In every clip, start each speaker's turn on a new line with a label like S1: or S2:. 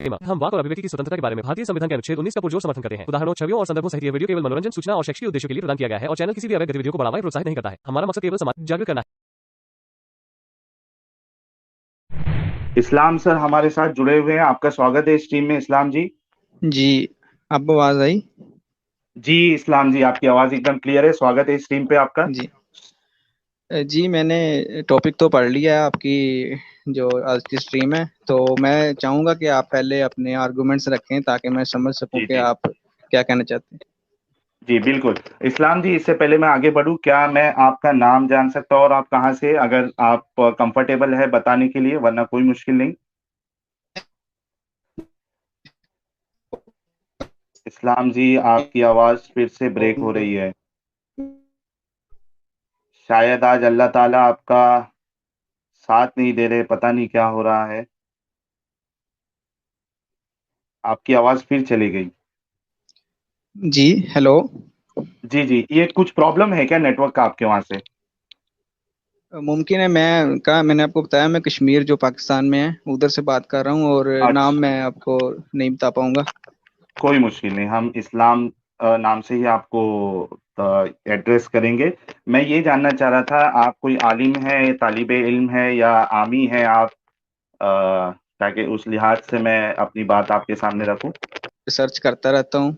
S1: Disclaimer, हम वाक और अभिव्यक्ति की स्वतंत्रता के बारे में भारतीय संविधान के अनुच्छेद 19 का पुरजोर समर्थन करते हैं। उदाहरणों, छवियों और संदर्भों सहित यह वीडियो केवल मनोरंजन, सूचना और शैक्षिक उद्देश्यों के लिए प्रदान किया गया है और चैनल किसी भी अवैध गतिविधियों को बढ़ावा या प्रोत्साहित नहीं करता है। हमारा मकसद केवल समाज जागरूक करना है।
S2: इस्लाम सर हमारे साथ जुड़े हुए हैं। आपका स्वागत है इस टीम में, इस्लाम जी।
S3: जी, आपको आवाज आई?
S2: जी इस्लाम जी, आपकी आवाज एकदम क्लियर है। स्वागत है इस टीम पे आपका।
S3: जी जी, मैंने टॉपिक तो पढ़ लिया है आपकी जो आज की स्ट्रीम है, तो मैं चाहूंगा कि आप पहले अपने आर्गुमेंट्स रखें ताकि मैं समझ सकूं
S2: जी
S3: कि
S2: जी
S3: आप क्या कहना चाहते हैं।
S2: जी बिल्कुल। इस्लाम जी, इससे पहले मैं आगे बढ़ूं, क्या मैं आपका नाम जान सकता हूं और आप कहाँ से, अगर आप कंफर्टेबल है बताने के लिए, वरना कोई मुश्किल नहीं। इस्लाम जी, आपकी आवाज फिर से ब्रेक हो रही है। शायद आज अल्लाह ताला आपका साथ नहीं दे रहे, पता नहीं क्या हो रहा है। आपकी आवाज फिर चली गई।
S3: जी, हेलो।
S2: जी जी, ये कुछ प्रॉब्लम है क्या नेटवर्क का आपके वहां से?
S3: मुमकिन है, मैंने आपको बताया मैं कश्मीर जो पाकिस्तान में है उधर से बात कर रहा हूँ, और नाम
S2: अच्छा,
S3: मैं आपको नहीं बता पाऊंगा।
S2: कोई मुश्किल नहीं, हम इस्लाम नाम से ही आपको एड्रेस करेंगे। मैं ये जानना चाह रहा था, आप कोई आलिम है, तालिबे इल्म है या आमी है आप, ताकि उस लिहाज से मैं अपनी बात आपके सामने रखूं।
S3: रिसर्च करता रहता हूँ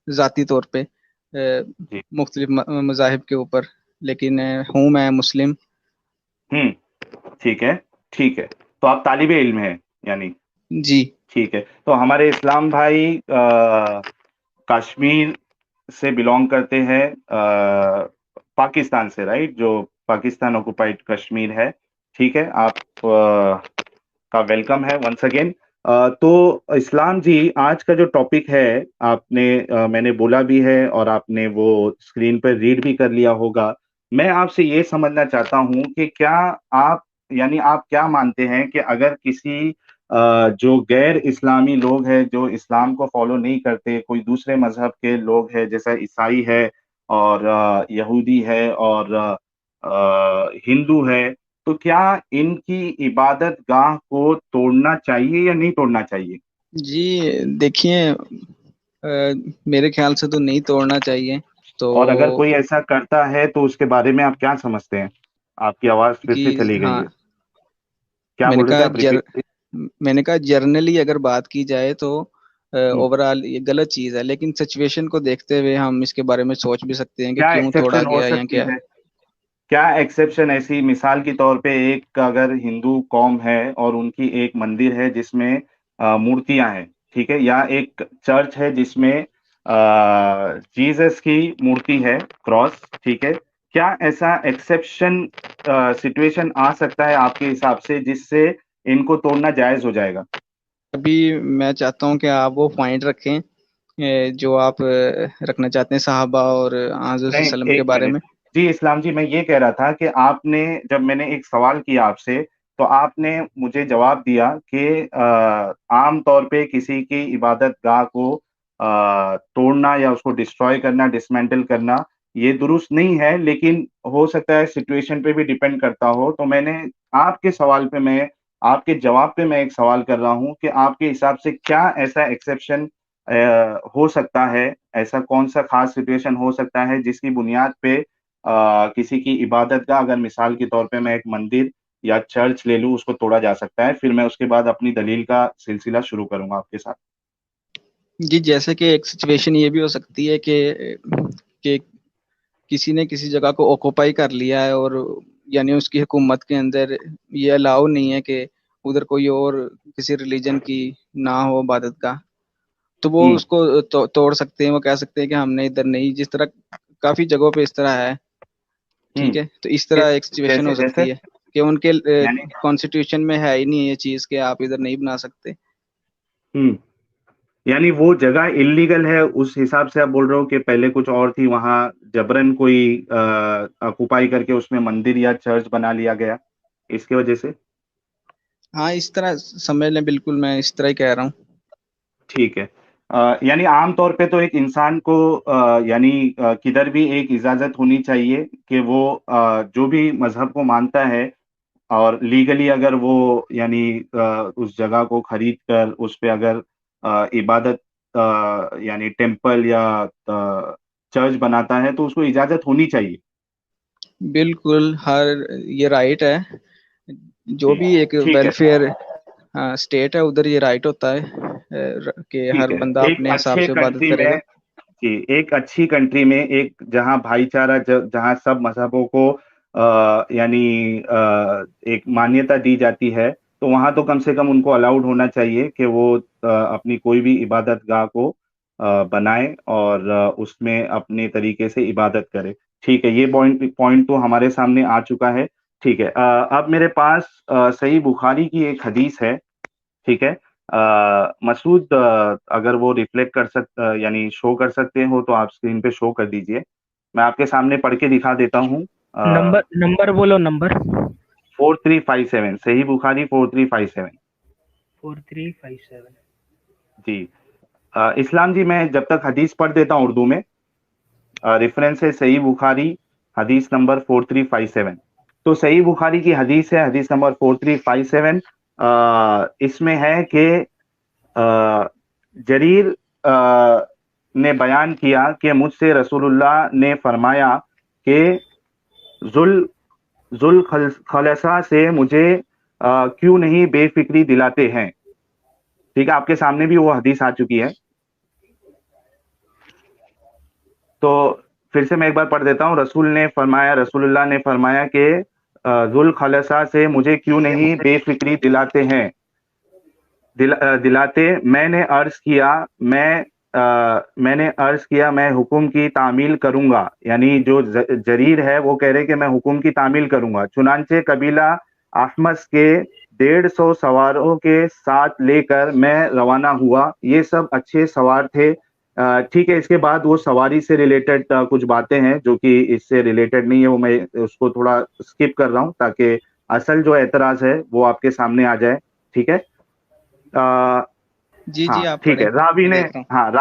S3: ज़ाती तौर पे
S2: जी।
S3: मुख्तलिफ मज़ाहिब के ऊपर, लेकिन हूँ मैं मुस्लिम।
S2: ठीक है, ठीक है। तो आप तालिबे इल्म हैं यानी?
S3: जी
S2: ठीक है। तो हमारे इस्लाम भाई कश्मीर से बिलोंग करते हैं, पाकिस्तान से, राइट? जो पाकिस्तान ऑक्युपाइड कश्मीर है। ठीक है, आप का वेलकम है वंस अगेन। तो इस्लाम जी, आज का जो टॉपिक है, आपने मैंने बोला भी है और आपने वो स्क्रीन पर रीड भी कर लिया होगा। मैं आपसे ये समझना चाहता हूँ कि क्या आप, यानी आप क्या मानते हैं कि अगर किसी जो गैर इस्लामी लोग हैं, जो इस्लाम को फॉलो नहीं करते, कोई दूसरे मजहब के लोग हैं, जैसा ईसाई है और यहूदी है और हिंदू है, तो क्या इनकी इबादत गाह को तोड़ना चाहिए या नहीं तोड़ना चाहिए?
S3: जी, देखिए, मेरे ख्याल से तो नहीं तोड़ना चाहिए। तो
S2: और अगर कोई ऐसा करता है तो उसके बारे में आप क्या समझते हैं? आपकी आवाज फिर
S3: कि
S2: से चली गई
S3: हाँ,
S2: है। क्या
S3: मैंने
S2: बोल रहे थे
S3: कहा
S2: आप? रिपीट।
S3: मैंने कहा जर्नली अगर बात की जाए तो
S2: हम्म।
S3: ओवरऑल ये गलत चीज़ है, लेकिन सिचुएशन को देखते हुए हम इसके बारे में सोच भी सकते हैं कि
S2: क्या
S3: क्यों तोड़ा
S2: एक्सेप्शन हो
S3: गया या
S2: सकती
S3: क्या।
S2: है? क्या एक्सेप्शन, ऐसी मिसाल के तौर पे, एक अगर हिंदू कौम है और उनकी एक मंदिर है जिसमें मूर्तियां हैं, ठीक है, या एक चर्च है जिसमें जीसस की मूर्ति है, क्रॉस, ठीक है, क्या ऐसा एक्सेप्शन सिचुएशन आ सकता है आपके हिसाब से जिससे इनको तोड़ना जायज हो जाएगा?
S3: अभी मैं चाहता हूँ कि आप वो पॉइंट रखें जो आप रखना चाहते हैं साहबा और हज़रत
S2: नहीं,
S3: सल्लम के
S2: एक
S3: बारे में।
S2: मिनट। जी इस्लाम जी, मैं ये कह रहा था कि आपने, जब मैंने एक सवाल किया आपसे, तो आपने मुझे जवाब दिया कि आम तौर पे किसी की इबादत गाह को तोड़ना या उसको डिस्ट्रॉय करना, डिसमेंटल करना, ये दुरुस्त नहीं है, लेकिन हो सकता है सिचुएशन पे भी डिपेंड करता हो। तो मैंने आपके सवाल पे, मैं आपके जवाब पे मैं एक सवाल कर रहा हूँ कि आपके हिसाब से क्या ऐसा एक्सेप्शन हो सकता है, ऐसा कौन सा खास सिचुएशन हो सकता है जिसकी बुनियाद पे किसी की इबादत का, अगर मिसाल के तौर पे मैं एक मंदिर या चर्च ले लूं, उसको तोड़ा जा सकता है? फिर मैं उसके बाद अपनी दलील का सिलसिला शुरू करूंगा आपके साथ।
S3: जी, जैसे कि एक सिचुएशन ये भी हो सकती है कि किसी ने किसी जगह को ऑक्युपाई कर लिया है, और यानी उसकी हुकूमत के अंदर ये अलाउ नहीं है कि उधर कोई और किसी रिलीजन की ना हो इबादत का, तो वो
S2: हम्म।
S3: उसको तोड़ सकते हैं। वो कह सकते हैं कि हमने इधर नहीं, जिस तरह काफी जगहों पे इस तरह है।
S2: हम्म।
S3: ठीक है, तो इस तरह एक सिचुएशन
S2: जैसे
S3: हो
S2: जैसे
S3: सकती है कि उनके
S2: यानी।
S3: कॉन्स्टिट्यूशन में है ही नहीं ये चीज कि आप इधर नहीं बना सकते।
S2: हम्म। यानी वो जगह इलीगल है, उस हिसाब से आप बोल रहे हो कि पहले कुछ और थी, वहां जबरन कोई ऑक्युपाई करके उसमें मंदिर या चर्च बना लिया गया, इसकी वजह से?
S3: हाँ, इस तरह समझ लें, बिल्कुल मैं इस तरह ही कह रहा हूँ।
S2: ठीक है। यानी आम तौर पे तो एक इंसान को यानी किधर भी एक इजाजत होनी चाहिए कि वो जो भी मजहब को मानता है, और लीगली अगर वो, यानी उस जगह को खरीद कर उस पे अगर इबादत यानी टेम्पल या चर्च बनाता है तो उसको इजाजत होनी चाहिए।
S3: बिल्कुल, हर ये राइट है, जो भी एक
S2: ठीक है।
S3: वेलफेयर स्टेट है उधर ये राइट होता है कि
S2: ठीक
S3: हर
S2: है।
S3: बंदा
S2: एक
S3: अपने हिसाब
S2: अच्छे
S3: से इबादत
S2: कंट्री
S3: करेगा।
S2: में जी, एक अच्छी कंट्री में, एक जहां भाईचारा, जहां सब मजहबों को यानी एक मान्यता दी जाती है, तो वहां तो कम से कम उनको अलाउड होना चाहिए कि वो अपनी कोई भी इबादत गाह को बनाए और उसमें अपने तरीके से इबादत करे। ठीक है, ये पॉइंट पॉइंट तो हमारे सामने आ चुका है। ठीक है, अब मेरे पास सही बुखारी की एक हदीस है। ठीक है, मसूद, अगर वो रिफ्लेक्ट कर यानी शो कर सकते हो तो आप स्क्रीन पे शो कर दीजिए। मैं आपके सामने पढ़ के दिखा देता हूँ।
S4: नंबर नंबर बोलो, नंबर
S2: 4357, सही बुखारी 4357।
S4: 4357।
S2: जी। इस्लाम जी, मैं जब तक हदीस पढ़ देता हूँ उर्दू में। रेफरेंस है सही बुखारी, हदीस नंबर 4357। तो सही बुखारी की हदीस है, हदीस नंबर 4357। इसमें है कि जरीर ने बयान किया कि मुझसे रसूलुल्लाह ने फरमाया कि जुल जुल खलसा से मुझे क्यों नहीं बेफिक्री दिलाते हैं। ठीक है, आपके सामने भी वो हदीस आ चुकी है। तो फिर से मैं एक बार पढ़ देता हूँ। रसूलुल्लाह ने फरमाया कि जुल खलसा से मुझे क्यों नहीं बेफिक्री दिलाते हैं, दिलाते। मैंने अर्ज किया मैं हुक्म की तामील करूंगा, यानी जो जरीर है वो कह रहे कि मैं हुक्म की तामील करूंगा। चुनांचे कबीला अहमस के 150 सवारों के साथ लेकर मैं रवाना हुआ। ये सब अच्छे सवार थे। ठीक है, इसके बाद वो सवारी से रिलेटेड कुछ बातें हैं जो कि इससे रिलेटेड नहीं है, वो मैं उसको थोड़ा स्किप कर रहा हूँ ताकि असल जो एतराज है वो आपके सामने आ जाए। ठीक है।
S3: जी
S2: हाँ,
S3: जी, आप
S2: ठीक
S3: पढ़े,
S2: है।
S3: मैं देख रहा हूँ।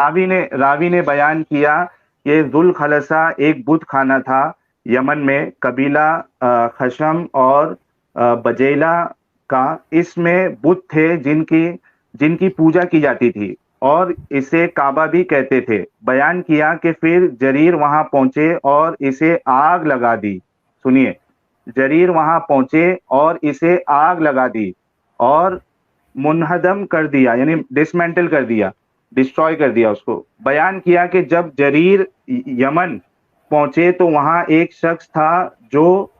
S2: रावी ने बयान किया कि जुल खलसा एक बुत खाना था यमन में, कबीला खशम और बजेला का। इसमें बुत थे जिनकी जिनकी पूजा की जाती थी और इसे काबा भी कहते थे। बयान किया कि फिर जरीर वहां पहुंचे और इसे आग लगा दी। सुनिए, जरीर वहां पहुंचे और इसे आग लगा दी और मुनहदम कर दिया, यानी डिसमेंटल कर दिया, डिस्ट्रॉय कर दिया उसको। बयान किया कि जब जरीर यमन पहुंचे तो वहां एक शख्स था जो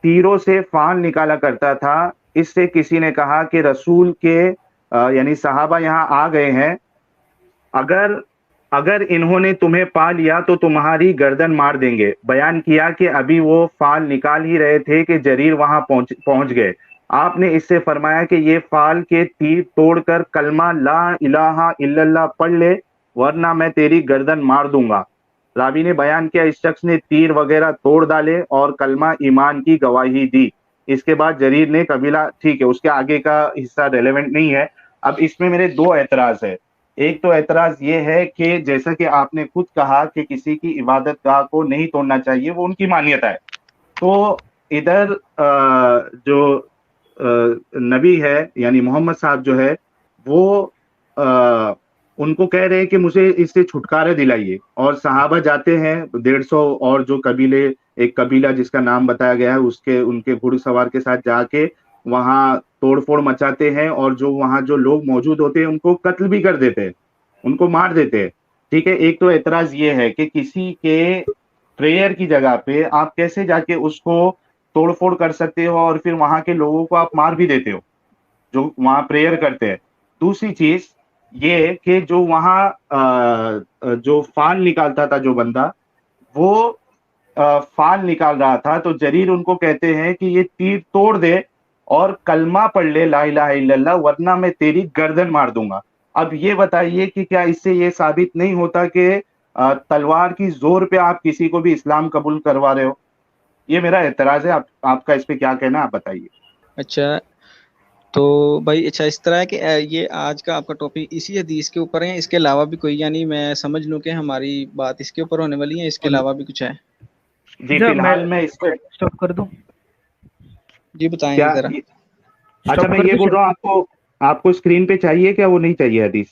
S2: तीरों से फान निकाला करता था। इससे किसी ने कहा कि रसूल के यानी सहाबा यहाँ आ गए हैं, अगर अगर इन्होंने तुम्हें पा लिया तो तुम्हारी गर्दन मार देंगे। बयान किया कि अभी वो फाल निकाल ही रहे थे कि जरीर वहां पहुंच गए। आपने इससे फरमाया कि ये फाल के तीर तोड़कर कलमा ला इलाहा इल्लल्लाह पढ़ ले, वरना मैं तेरी गर्दन मार दूंगा। रावी ने बयान किया इस शख्स ने तीर वगैरह तोड़ डाले और कलमा ईमान की गवाही दी। इसके बाद जरीर ने कबीला, ठीक है, उसके आगे का हिस्सा रेलेवेंट नहीं है। अब इसमें मेरे दो एतराज है। एक तो एतराज ये है कि जैसा कि आपने खुद कहा कि किसी की इबादत गाह को नहीं तोड़ना चाहिए, वो उनकी मान्यता है। तो इधर जो नबी है यानी मोहम्मद साहब जो है वो उनको कह रहे हैं कि मुझे इससे छुटकारा दिलाइए, और सहाबा जाते हैं 150 और जो कबीले, एक कबीला जिसका नाम बताया गया है उसके उनके घुड़सवार के साथ जाके वहां तोड़फोड़ मचाते हैं और जो वहां जो लोग मौजूद होते हैं उनको कत्ल भी कर देते हैं, उनको मार देते हैं। ठीक है, एक तो एतराज ये है कि किसी के प्रेयर की जगह पे आप कैसे जाके उसको तोड़फोड़ कर सकते हो और फिर वहां के लोगों को आप मार भी देते हो जो वहां प्रेयर करते हैं। दूसरी चीज ये कि जो वहां जो फाल निकालता था जो बंदा, वो फाल निकाल रहा था, तो जरीर उनको कहते हैं कि ये तीर तोड़ दे और कलमा पढ़ ले ला इलाहा इल्लल्लाह, वरना मैं तेरी गर्दन मार दूंगा। अब ये बताइए कि क्या इससे ये साबित नहीं होता कि तलवार की जोर पे आप किसी को भी इस्लाम कबूल करवा रहे हो? ये मेरा एतराज है। आपका इस पे क्या कहना है, आप बताइए।
S3: अच्छा, तो भाई अच्छा इस तरह है कि ये आज का आपका टॉपिक इसी हदीस के ऊपर है, इसके अलावा भी कोई, यानी मैं समझ लूं कि हमारी बात इसके ऊपर होने वाली है, इसके अलावा भी कुछ है?
S2: जी,
S4: अच्छा, मैं
S2: फिलहाल मैं इस पे
S4: स्टॉप कर दूं?
S3: जी बताएं
S2: क्या
S3: जरा।
S2: अच्छा,
S4: स्टॉप
S2: मैं
S4: कर
S2: ये
S4: दूं
S2: बोल रहा हूँ, आपको आपको स्क्रीन पे चाहिए क्या, वो नहीं चाहिए हदीस?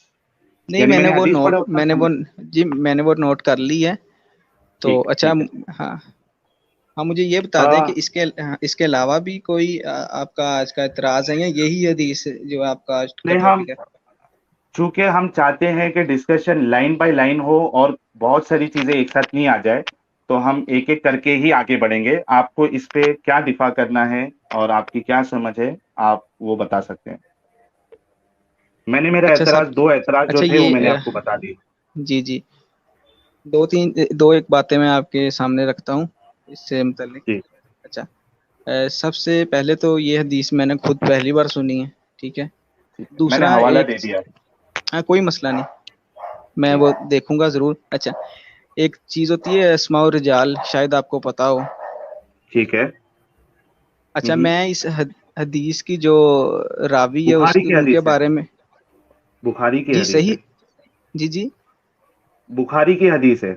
S3: नहीं,
S2: यानी
S3: मैंने वो
S2: हदीस पढ़ा
S3: नोट
S2: उतना
S3: मैंने वो जी मैंने वो नोट कर ली है। तो
S2: ठीक
S3: अच्छा,
S2: ठीक है।
S3: हाँ हाँ, मुझे ये बता दें कि
S2: आ,
S3: इसके अलावा भी कोई आपका आज का एतराज है, या यही हदीस जो आपका आज का
S2: नहीं, हम
S3: टॉपिक है?
S2: चूंकि हम चाहते हैं कि डिस्कशन लाइन बाय लाइन हो और बहुत सारी चीजें एक साथ नहीं आ जाए, तो हम एक एक करके ही आगे बढ़ेंगे। आपको इस पे क्या दिफा करना है और आपकी क्या समझ है, आप वो बता सकते हैं। मैंने मेरा
S3: अच्छा
S2: एतराज,
S3: सब
S2: दो एतराज जो
S3: अच्छा
S2: थे वो
S3: ये
S2: मैंने आपको बता दिए।
S3: जी जी, दो एक बातें मैं आपके सामने रखता हूँ इससे मुतल्लिक।
S2: जी।
S3: अच्छा, सबसे पहले तो ये हदीस मैंने खुद पहली बार सुनी है, ठीक है।
S2: मैंने
S3: दूसरा
S2: हवाला
S3: एक,
S2: दे दिया।
S3: हाँ कोई मसला नहीं, मैं
S2: जी
S3: वो देखूंगा जरूर। अच्छा, एक चीज होती है अस्माउ रिजाल, शायद आपको पता हो।
S2: ठीक है।
S3: अच्छा, मैं इस हदीस की जो रावी है
S2: बुखारी
S3: उसके
S2: की
S3: उनके
S2: हदीस है।
S3: बारे में,
S2: बुखारी की
S3: जी
S2: हदीस
S3: सही,
S2: है।
S3: जी जी,
S2: बुखारी की हदीस है।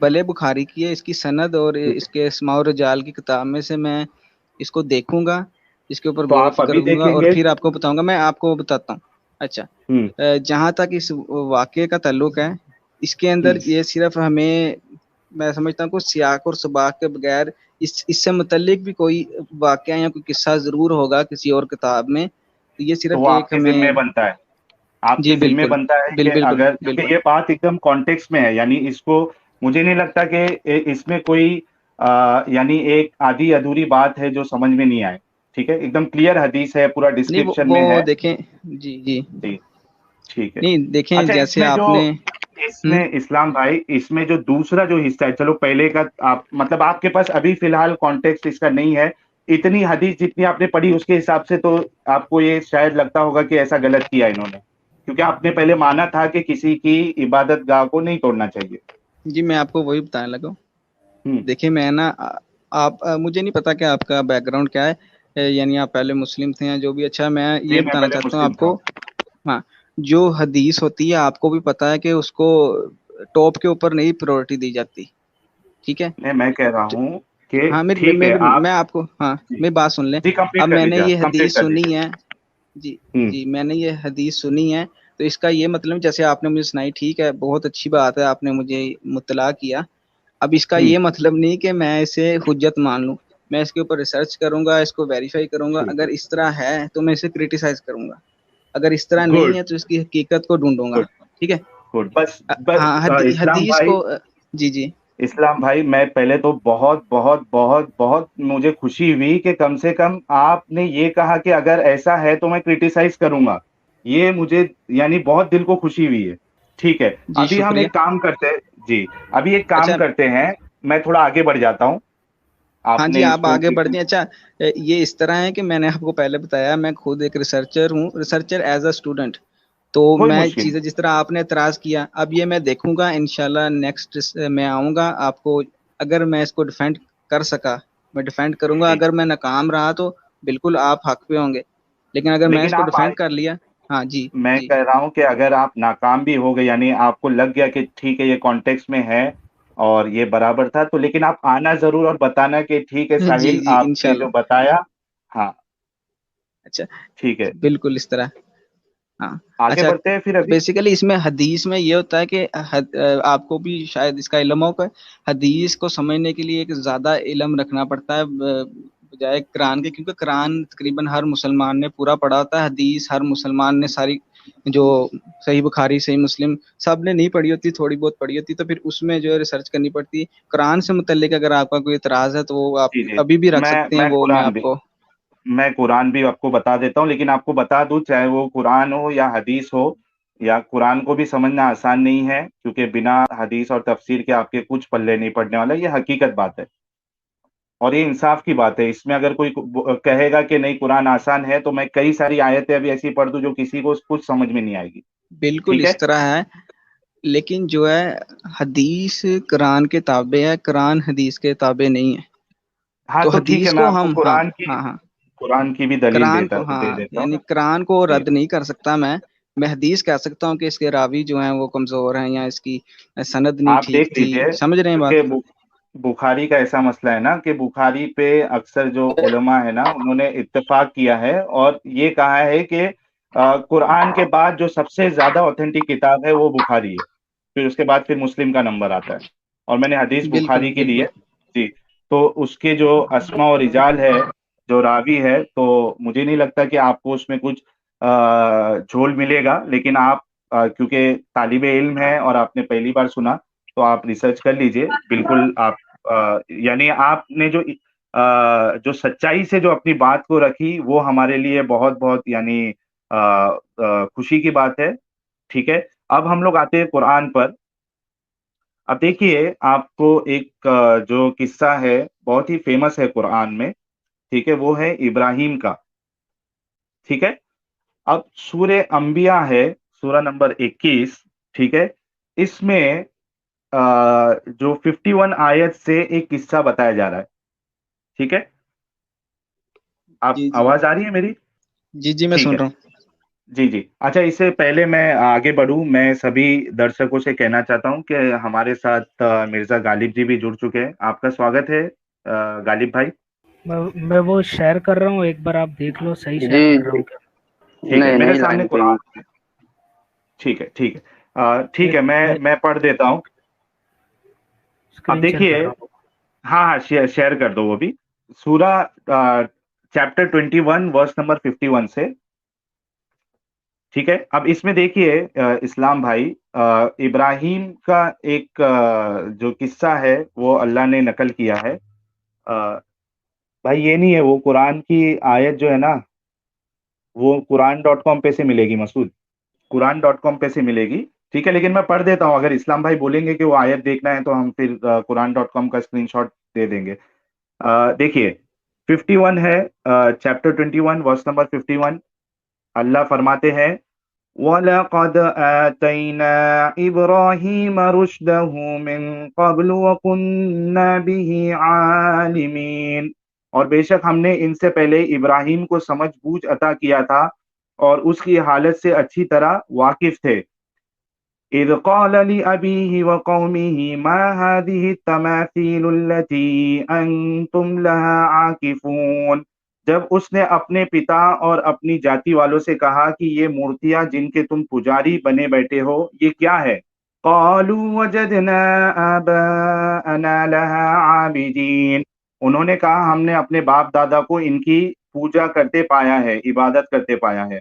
S3: भले बुखारी की है, इसकी सनद और
S2: ठीक है।
S3: इसके अस्माउ रिजाल की किताब में से मैं इसको देखूंगा, इसके ऊपर
S2: तो
S3: गौर
S2: आप
S3: फिक्र
S2: अभी
S3: करूंगा और
S2: देखेंगे।
S3: फिर आपको बताऊंगा। मैं आपको बताता हूँ। अच्छा,
S2: हम्म
S3: जहाँ तक इस वाक्य का ताल्लुक है, इसके अंदर
S2: हम्म।
S3: ये सिर्फ हमें, मैं समझता हूँ कुछ सियाक और सबाक के बगैर इससे मुतल्लिक भी कोई वाक्य या कोई किस्सा जरूर होगा किसी और किताब में, तो ये
S2: तो
S3: सिर्फ
S2: वो
S3: एक
S2: आपके जिम्मे
S3: हमें,
S2: बनता है। आपके
S3: जी
S2: जिम्मे
S3: बिल्कुल,
S2: बनता है कि
S3: बिल्कुल
S2: अगर, क्योंकि
S3: बिल्कुल।
S2: ये बात एकदम कॉन्टेक्स्ट में है, यानी इसको, मुझे नहीं लगता कि इसमें कोई यानी एक आधी अधूरी बात है जो समझ में नहीं आए। ठीक है, एकदम क्लियर हदीस है, पूरा
S3: नहीं
S2: डिस्क्रिप्शन में
S3: वो
S2: है।
S3: देखें, जी जी,
S2: जी ठीक है।
S3: नहीं देखें
S2: अच्छा,
S3: जैसे
S2: इसमें जो,
S3: आपने,
S2: इसमें इस्लाम भाई, इसमें जो दूसरा जो हिस्सा है, चलो पहले का आप मतलब आपके पास अभी फिलहाल कॉन्टेक्स्ट इसका नहीं है, इतनी हदीस जितनी आपने पढ़ी उसके हिसाब से तो आपको ये शायद लगता होगा कि ऐसा गलत किया इन्होंने, क्योंकि आपने पहले माना था कि किसी की इबादत गाह को नहीं तोड़ना चाहिए।
S3: जी मैं आपको वही बताने लगा।
S2: हम्म।
S3: देखिए मैं ना आप मुझे नहीं पता कि आपका बैकग्राउंड क्या है, यानी आप पहले मुस्लिम थे या जो भी। अच्छा, मैं
S2: जी,
S3: ये
S2: मैं
S3: बताना
S2: पहले
S3: चाहता हूँ
S2: मुस्लिम
S3: आपको।
S2: था।
S3: हाँ, जो हदीस होती है आपको भी पता है कि उसको टॉप के ऊपर नहीं प्रायोरिटी दी जाती, ठीक है।
S2: नहीं, मैं कह रहा
S3: ज-
S2: हूँ कि
S3: हाँ
S2: ठीक है आप।
S3: मैं आपको, हाँ
S2: जी
S3: मेरी बात सुन लें।
S2: जी, कंप्लीट
S3: अब
S2: कर
S3: मैंने
S2: लीजिए,
S3: ये
S2: आप कंप्लीट
S3: हदीस
S2: कर
S3: सुनी
S2: लीजिए।
S3: है, जी
S2: हम्म
S3: जी, मैंने ये हदीस सुनी है, तो इसका ये मतलब जैसे आपने मुझे सुनाई, ठीक है, बहुत अच्छी बात है, आपने मुझे मुतला किया। अब इसका
S2: हम्म।
S3: ये मतलब नहीं कि मैं इसे हुज्जत मान लूं। मैं इसके ऊपर रिसर्च करूंगा, इसको वेरीफाई करूंगा,
S2: ठीक है।
S3: अगर इस तरह है तो मैं इसे क्रिटिसाइज करूंगा, अगर इस तरह नहीं
S2: गुड
S3: है तो इसकी हकीकत को ढूंढूंगा,
S2: गुड
S3: ठीक है।
S2: गुड। बस
S3: हाँ,
S2: बस इस्लाम
S3: हदीस
S2: भाई,
S3: को जी जी,
S2: इस्लाम भाई, मैं पहले तो बहुत बहुत बहुत बहुत मुझे खुशी हुई कि कम से कम आपने ये कहा कि अगर ऐसा है तो मैं क्रिटिसाइज करूंगा। ये मुझे यानी बहुत दिल को खुशी हुई है। ठीक है,
S3: जी
S2: अभी हम
S3: शुक्रिया।
S2: एक काम करते हैं। जी, अभी एक काम
S3: अच्छा,
S2: करते हैं, मैं थोड़ा आगे बढ़ जाता हूँ।
S3: हाँ जी
S2: आपने
S3: आप
S2: इसको
S3: आगे बढ़ जाए। अच्छा, ये इस तरह है कि मैंने आपको पहले बताया, मैं खुद एक रिसर्चर हूँ, रिसर्चर एज अ स्टूडेंट। तो
S2: कोई
S3: मैं
S2: मुश्किल
S3: चीजें
S2: नहीं।
S3: जिस तरह आपने एतराज किया, अब ये मैं देखूंगा इंशाल्लाह, नेक्स्ट मैं आऊंगा आपको, अगर मैं इसको डिफेंड कर सका मैं डिफेंड करूंगा,
S2: जी,
S3: अगर मैं नाकाम रहा तो बिल्कुल आप हक पे होंगे, लेकिन अगर मैं
S2: लेकिन
S3: इसको
S2: आप
S3: डिफेंड कर लिया, हाँ जी
S2: मैं
S3: जी,
S2: कह रहा हूं कि अगर आप नाकाम भी हो गए, यानी आपको लग गया कि ठीक है ये कॉन्टेक्स्ट में है और ये बराबर था, तो लेकिन आप आना जरूर और बताना कि ठीक है
S3: जी
S2: साहिल,
S3: जी
S2: आपने जो
S3: इंशाल्लाह।
S2: बताया। हाँ
S3: अच्छा,
S2: ठीक है,
S3: बिल्कुल इस तरह, हाँ।
S2: आगे
S3: अच्छा,
S2: बढ़ते हैं फिर अभी।
S3: बेसिकली इसमें हदीस में ये होता है कि आपको भी शायद इसका इल्म होगा, हदीस को समझने के लिए एक ज्यादा इल्म रखना पड़ता है बजाय कुरान के, क्योंकि कुरान तकरीबन हर मुसलमान ने पूरा पढ़ा होता है, हदीस हर मुसलमान ने सारी, जो सही बुखारी सही मुस्लिम सब ने नहीं पढ़ी होती, थोड़ी बहुत पढ़ी होती, तो फिर उसमें जो है रिसर्च करनी पड़ती है। कुरान से मुतल्लिक अगर आपका कोई इतराज है तो वो आप
S2: जी जी।
S3: अभी भी रख
S2: मैं
S3: सकते हैं,
S2: मैं
S3: वो मैं
S2: कुरान भी
S3: आपको,
S2: मैं कुरान भी आपको बता देता हूँ, लेकिन आपको बता दूं, चाहे वो कुरान हो या हदीस हो, या कुरान को भी समझना आसान नहीं है, क्योंकि बिना हदीस और तफसीर के आपके कुछ पल्ले नहीं पड़ने वाला, ये हकीकत बात है। और ये इंसाफ की बात है, इसमें अगर कोई कहेगा कि नहीं कुरान आसान है, तो मैं कई सारी आयतें अभी ऐसी पढ़ दूं जो किसी को कुछ समझ में नहीं आएगी।
S3: बिल्कुल
S2: ठीक है।
S3: इस तरह है। लेकिन जो है हदीस कुरान के ताबे है, कुरान हदीस के ताबे नहीं है।
S2: हाँ
S3: तो
S2: तो ठीक है,
S3: हदीस
S2: मैं
S3: को
S2: आपको
S3: हम, हाँ हाँ हाँ,
S2: कुरान की भी दलील
S3: कुरान को,
S2: दे
S3: हाँ
S2: देता
S3: यानी
S2: हूँ।
S3: कुरान को
S2: जी,
S3: रद्द नहीं कर सकता मैं हदीस कह सकता हूँ कि इसके रावी जो हैं वो कमजोर हैं, या इसकी सनद नहीं
S2: आप
S3: ठीक
S2: देख
S3: थी,
S2: लीजिए,
S3: समझ रहे हैं
S2: क्योंकि
S3: बात।
S2: बुखारी का ऐसा मसला है ना कि बुखारी पे अक्सर जो उलमा है ना, उन्होंने इत्तेफाक किया है और ये कहा है कि कुरान के बाद जो सबसे ज्यादा ऑथेंटिक किताब है वो बुखारी है, फिर उसके बाद फिर मुस्लिम का नंबर आता है, और मैंने हदीस
S3: बिल्कुल
S2: बुखारी की ली है।
S3: बिल्कुल।
S2: जी। तो उसके जो अस्मा और रिजाल है, जो रावी है, तो मुझे नहीं लगता कि आपको उसमें कुछ झोल मिलेगा, लेकिन आप क्योंकि तालिबे इल्म है और आपने पहली बार सुना, तो आप रिसर्च कर लीजिए बिल्कुल। आप यानी आपने जो सच्चाई से जो अपनी बात को रखी, वो हमारे लिए बहुत बहुत यानी खुशी की बात है। ठीक है। अब हम लोग आते हैं कुरान पर। अब देखिए, आपको एक जो किस्सा है बहुत ही फेमस है कुरान में, ठीक है, वो है इब्राहिम का। ठीक है। अब सूरे अंबिया है, सूरा नंबर 21। ठीक है। इसमें जो 51 आयत से एक किस्सा बताया जा रहा है। ठीक है। आप
S3: जी जी।
S2: आवाज आ रही है मेरी?
S3: जी जी, मैं
S2: ठीक
S3: सुन
S2: है।
S3: रहा हूँ।
S2: जी, जी। अच्छा, इससे पहले मैं आगे बढ़ूँ, मैं सभी दर्शकों से कहना चाहता हूँ कि हमारे साथ मिर्ज़ा गालिब जी भी जुड़ चुके हैं। आपका स्वागत है गालिब भाई।
S4: मैं वो शेयर कर रहा हूँ, एक बार आप देख लो सही
S5: जी
S4: शेयर कर रहा
S5: जी।
S4: हूँ क्या।
S2: ठीक है,
S5: नहीं
S2: मेरे
S5: नहीं,
S2: सामने
S5: लाइन पे
S2: कुरान।
S5: ही।
S2: ठीक है, ठीक है। ठीक
S4: एक
S2: है, मैं पढ़ देता हूँ। अब
S4: स्क्रीन शेयर कर
S2: देखिए,
S4: रहा हूँ।
S2: हाँ, हाँ, शेयर कर दो वो भी। सूरा चैप्टर 21 वर्स नंबर 51 से। ठीक है। अब इसमें देखिए इस्लाम भाई, इब्राहिम का एक जो किस्सा है वो अल्लाह ने नकल किया है। अ, भाई ये नहीं है, वो कुरान की आयत जो है ना, वो कुरान.com पे से मिलेगी मसूद, कुरान.com पे से मिलेगी। ठीक है, लेकिन मैं पढ़ देता हूँ, अगर इस्लाम भाई बोलेंगे कि वो आयत देखना है तो हम फिर कुरान.com का स्क्रीनशॉट दे देंगे। देखिए, 51 है, चैप्टर 21 वर्स नंबर 51। अल्लाह फरमाते हैं, वलक़द आतैना इब्राहीम रुश्दहु मिन क़ब्ल व कुन्ना बिही आलिमीन। और बेशक हमने इनसे पहले इब्राहिम को समझ-बूझ अता किया था और उसकी हालत से अच्छी तरह वाकिफ थे। इज़ क़ाल लिअबीहि व क़ौमिहि मा हाज़िहि तमासीलु अल्लती अंतुम लहा आकिफून। जब उसने अपने पिता और अपनी जाति वालों से कहा कि ये मूर्तियां जिनके तुम पुजारी बने बैठे हो, ये क्या है? क़ालू वजदना आबाअना लहा आबिदीन। उन्होंने कहा, हमने अपने बाप दादा को इनकी पूजा करते पाया है, इबादत करते पाया है।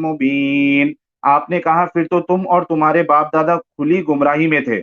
S2: मुबीन। आपने कहा, फिर तो तुम और तुम्हारे बाप दादा खुली गुमराही में थे।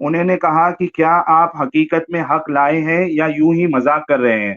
S2: उन्होंने कहा कि क्या आप हकीकत में हक लाए हैं या यूं ही मजाक कर रहे हैं?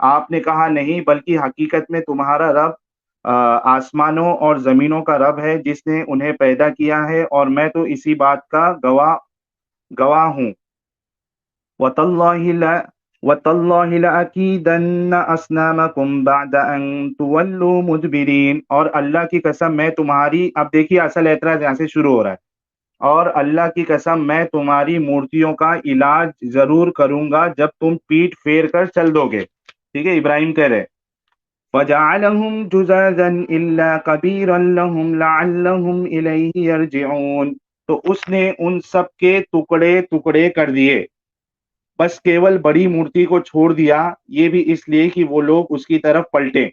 S2: आपने कहा, नहीं, बल्कि हकीकत में तुम्हारा रब आसमानों और जमीनों का रब है जिसने उन्हें पैदा किया है, और मैं तो इसी बात का गवाह गवाह हूँ। वतल्लाहि ला वतल्लाहि लअकीदन्न अस्नामकुम बअद अन तुवल्लू मुदबिरीन। और अल्लाह की कसम, मैं तुम्हारी, अब देखिए असल एतराज यहाँ से शुरू हो रहा है, और अल्लाह की कसम, मैं तुम्हारी मूर्तियों का इलाज जरूर करूंगा जब तुम पीठ फेर कर चल दोगे। ठीक है, इब्राहिम कह रहे, फजअलहुम जुज़ाज़न इल्ला कबीरन लहुम लअल्लहुम इलैहि यरजिऊन। तो उसने उन सब के टुकड़े टुकड़े कर दिए, बस केवल बड़ी मूर्ति को छोड़ दिया, ये भी इसलिए कि वो लोग उसकी तरफ पलटे।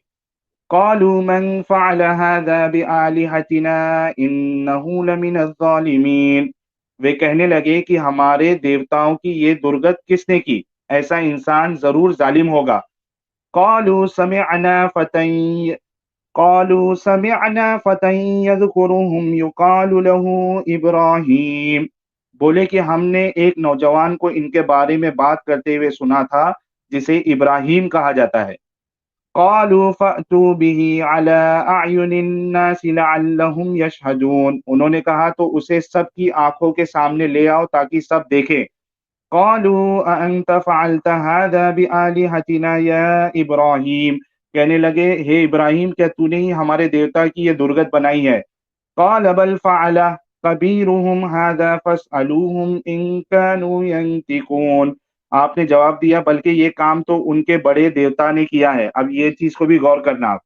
S2: क़ालू मन फ़अल हाज़ा बिआलिहतिना इन्नहु लमिनज़ ज़ालिमीन। वे कहने लगे कि हमारे देवताओं की ये दुर्गत किसने की? ऐसा इंसान जरूर जालिम होगा। क़ालू समिअना फ़तन क़ालू समिअना फ़तन यज़कुरुहुम युक़ालु लहू इब्राहीम। बोले कि हमने एक नौजवान को इनके बारे में बात करते हुए सुना था, जिसे इब्राहीम कहा जाता है। क़ालू फ़अतू बिही अला अयुनिन नासि लअल्लहुम यशहदून। उन्होंने कहा, तो उसे सबकी आंखों के सामने ले आओ ताकि सब देखें। क़ालू अअंत फ़अलत हाज़ा बिआलिहतिना या इब्राहीम। कहने लगे, हे इब्राहिम, क्या तूने ही हमारे देवता की ये दुर्गत बनाई है? क़ाल बल फ़अलह कबीरुहुम हाज़ा फ़स्अलूहुम इन कानू यंतिकून। आपने जवाब दिया बल्कि ये काम तो उनके बड़े देवता ने किया है। अब ये चीज को भी गौर करना आप।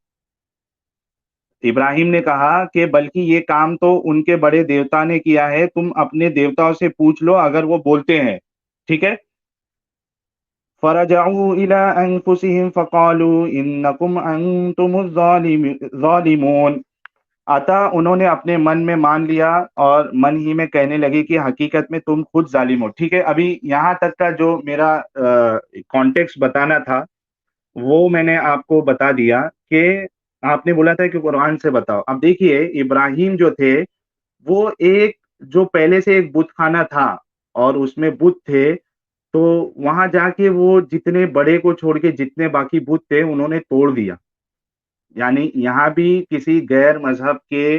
S2: इब्राहिम ने कहा कि बल्कि ये काम तो उनके बड़े देवता ने किया है, तुम अपने देवताओं से पूछ लो अगर वो बोलते हैं। ठीक है। फरजऊ इला अनफुसिहिम फकालू इन्नकुम अंतुमुज़ ज़ालिमून। अतः उन्होंने अपने मन में मान लिया और मन ही में कहने लगे कि हकीकत में तुम खुद जालिम हो। ठीक है, अभी यहाँ तक का जो मेरा कॉन्टेक्स्ट बताना था वो मैंने आपको बता दिया कि आपने बोला था कि कुरान से बताओ। अब देखिए इब्राहिम जो थे वो एक जो पहले से एक बुत खाना था और उसमें बुत थे, तो वहां जाके वो जितने बड़े को छोड़ के जितने बाकी बुत थे उन्होंने तोड़ दिया। यानी यहाँ भी किसी गैर मजहब के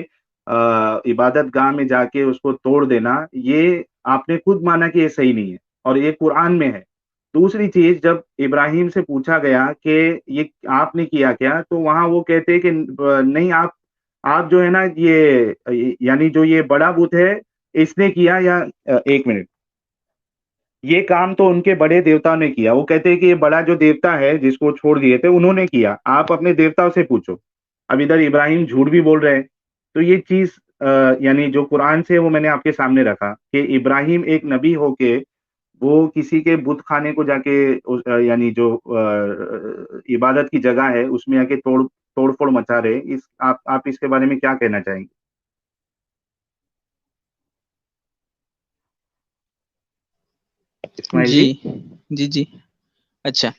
S2: इबादत गाह में जाके उसको तोड़ देना, ये आपने खुद माना कि ये सही नहीं है और ये कुरान में है। दूसरी चीज, जब इब्राहिम से पूछा गया कि ये आपने किया क्या, तो वहां वो कहते हैं कि नहीं, आप जो है ना यानी जो ये बड़ा बुत है इसने किया, या एक मिनट, ये काम तो उनके बड़े देवताओं ने किया। वो कहते हैं कि ये बड़ा जो देवता है जिसको छोड़ दिए थे उन्होंने किया, आप अपने देवताओं से पूछो। अब इधर इब्राहिम झूठ भी बोल रहे हैं। तो ये चीज यानी जो कुरान से है वो मैंने आपके सामने रखा कि इब्राहिम एक नबी होके वो किसी के बुत खाने को जाके यानी जो इबादत की जगह है उसमें आके तोड़ फोड़ मचा रहे। इस आप इसके बारे में क्या कहना चाहेंगे इस्माइल
S3: जी
S2: जी?
S3: जी जी। अच्छा,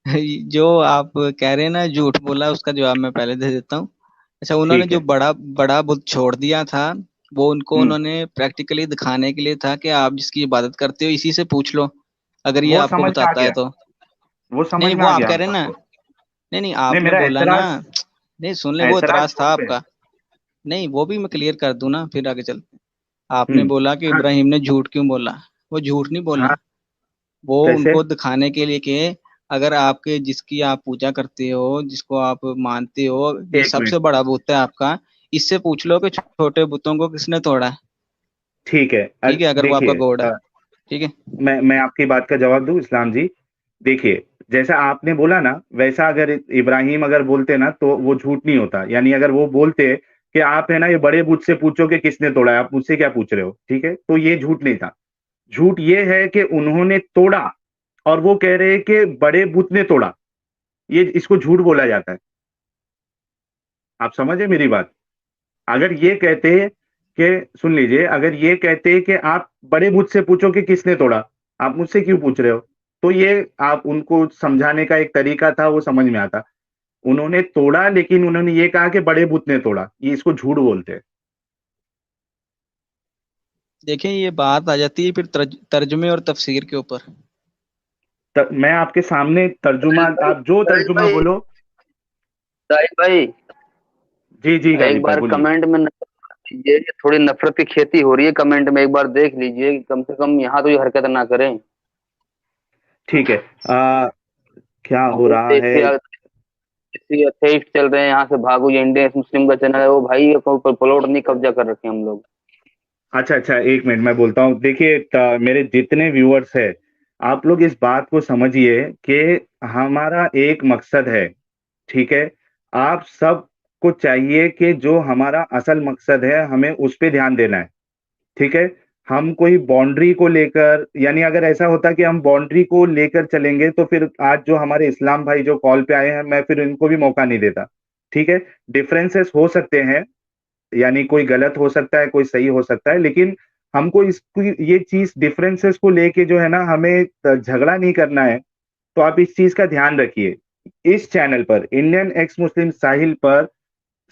S3: जो आप कह रहे हैं ना झूठ बोला, उसका जवाब मैं पहले दे देता हूँ। अच्छा, उन्होंने
S2: ठीक
S3: जो
S2: है।
S3: बड़ा बड़ा बुत छोड़ दिया था, वो उनको
S2: हम्म।
S3: उन्होंने प्रैक्टिकली दिखाने के लिए था कि आप जिसकी इबादत करते हो इसी से पूछ लो, अगर ये
S2: वो
S3: आपको
S2: समझ में आ
S3: बताता है
S2: गया,
S3: तो।
S2: वो समझ
S3: नहीं,
S2: में
S3: वो
S2: आ
S3: आप
S2: गया
S3: कह रहे हैं ना।
S2: हमको।
S3: नहीं नहीं,
S2: नहीं,
S3: आपने
S2: मेरा
S3: बोला ना।
S2: एतराज,
S3: नहीं, सुन ले, वो
S2: एतराज
S3: इतराज था
S2: उस पे है।
S3: आपका। नहीं, वो भी मैं क्लियर कर दूं ना, फिर आगे चलते हैं। आपने
S2: हम्म।
S3: बोला कि
S2: हाँ।
S3: इब्राहिम ने झूठ क्यों बोला। वो झूठ नहीं
S2: हाँ।
S3: बोला। वो
S2: कैसे?
S3: उनको दिखाने के लिए कि अगर आपके जिसकी आप पूजा करते हो, जिसको आप मानते हो, ये
S2: एक मिनट।
S3: सबसे बड़ा बुत है आपका, इससे पूछ लो कि छोटे बुतों को किसने तोड़ा है।
S2: ठीक है।
S3: ठीक है, अगर वो आपका
S2: देखिए,
S3: गॉड है। ठीक है।
S2: मैं आपकी बात का जवाब दूं इस्लाम जी। देखिए, जैसा आपने बोला ना वैसा अगर इब्राहिम अगर बोलते ना तो वो झूठ नहीं होता। यानी अगर वो बोलते कि आप है ना ये बड़े बुत से पूछो कि किसने तोड़ा है, आप मुझसे क्या पूछ रहे हो, ठीक है, तो ये झूठ नहीं था। झूठ ये है कि उन्होंने तोड़ा और वो कह रहे हैं कि बड़े बुत ने तोड़ा। ये इसको झूठ बोला जाता है। आप समझे मेरी बात? अगर ये कहते कि सुन लीजिए, अगर ये कहते कि आप बड़े मुझसे पूछो कि किसने तोड़ा, आप मुझसे क्यों पूछ रहे हो, तो ये आप उनको समझाने का एक तरीका था, वो समझ में आता। उन्होंने तोड़ा लेकिन उन्होंने ये कहा कि बड़े बुत ने तोड़ा, ये इसको झूठ बोलते हैं।
S3: देखें, ये बात आ जाती है फिर तर्जुमे और तफसीर के ऊपर।
S2: मैं आपके सामने तर्जुमा,
S5: भाई,
S2: आप जो
S5: साहिल
S2: तर्जुमा
S5: भाई,
S2: बोलो।
S5: साहिल भाई,
S2: जी जी
S5: एक
S2: गालिब भाई
S5: बार
S2: बोलिए।
S5: कमेंट में ये थोड़ी नफरत की खेती हो रही है कमेंट में, एक बार देख लीजिए, कम से कम यहाँ तो ये हरकत ना करें।
S2: ठीक है। क्या हो रहा
S5: इससे
S2: है?
S5: इससे इससे अथेइस्ट चल रहे हैं, यहाँ से भागो, ये इंडियन मुस्लिम का चैनल है वो भाई, ये प्लॉट नहीं कब्जा कर रखे हम लोग।
S2: अच्छा अच्छा, एक मिनट मैं बोलता हूँ। देखिए, मेरे जितने व्यूअर्स हैं, आप लोग इस बात को समझिए कि हमारा एक मकसद है। ठीक है। आप सबको चाहिए कि जो हमारा असल मकसद है हमें उस पे ध्यान देना है। ठीक है। हम कोई बाउंड्री को लेकर, यानी अगर ऐसा होता कि हम बाउंड्री को लेकर चलेंगे तो फिर आज जो हमारे इस्लाम भाई जो कॉल पे आए हैं मैं फिर इनको भी मौका नहीं देता। ठीक है। डिफरेंसेस हो सकते हैं, यानी कोई गलत हो सकता है कोई सही हो सकता है, लेकिन हमको इसकी ये चीज डिफरेंसेस को लेके जो है ना हमें झगड़ा नहीं करना है। तो आप इस चीज का ध्यान रखिए। इस चैनल पर इंडियन एक्स मुस्लिम साहिल पर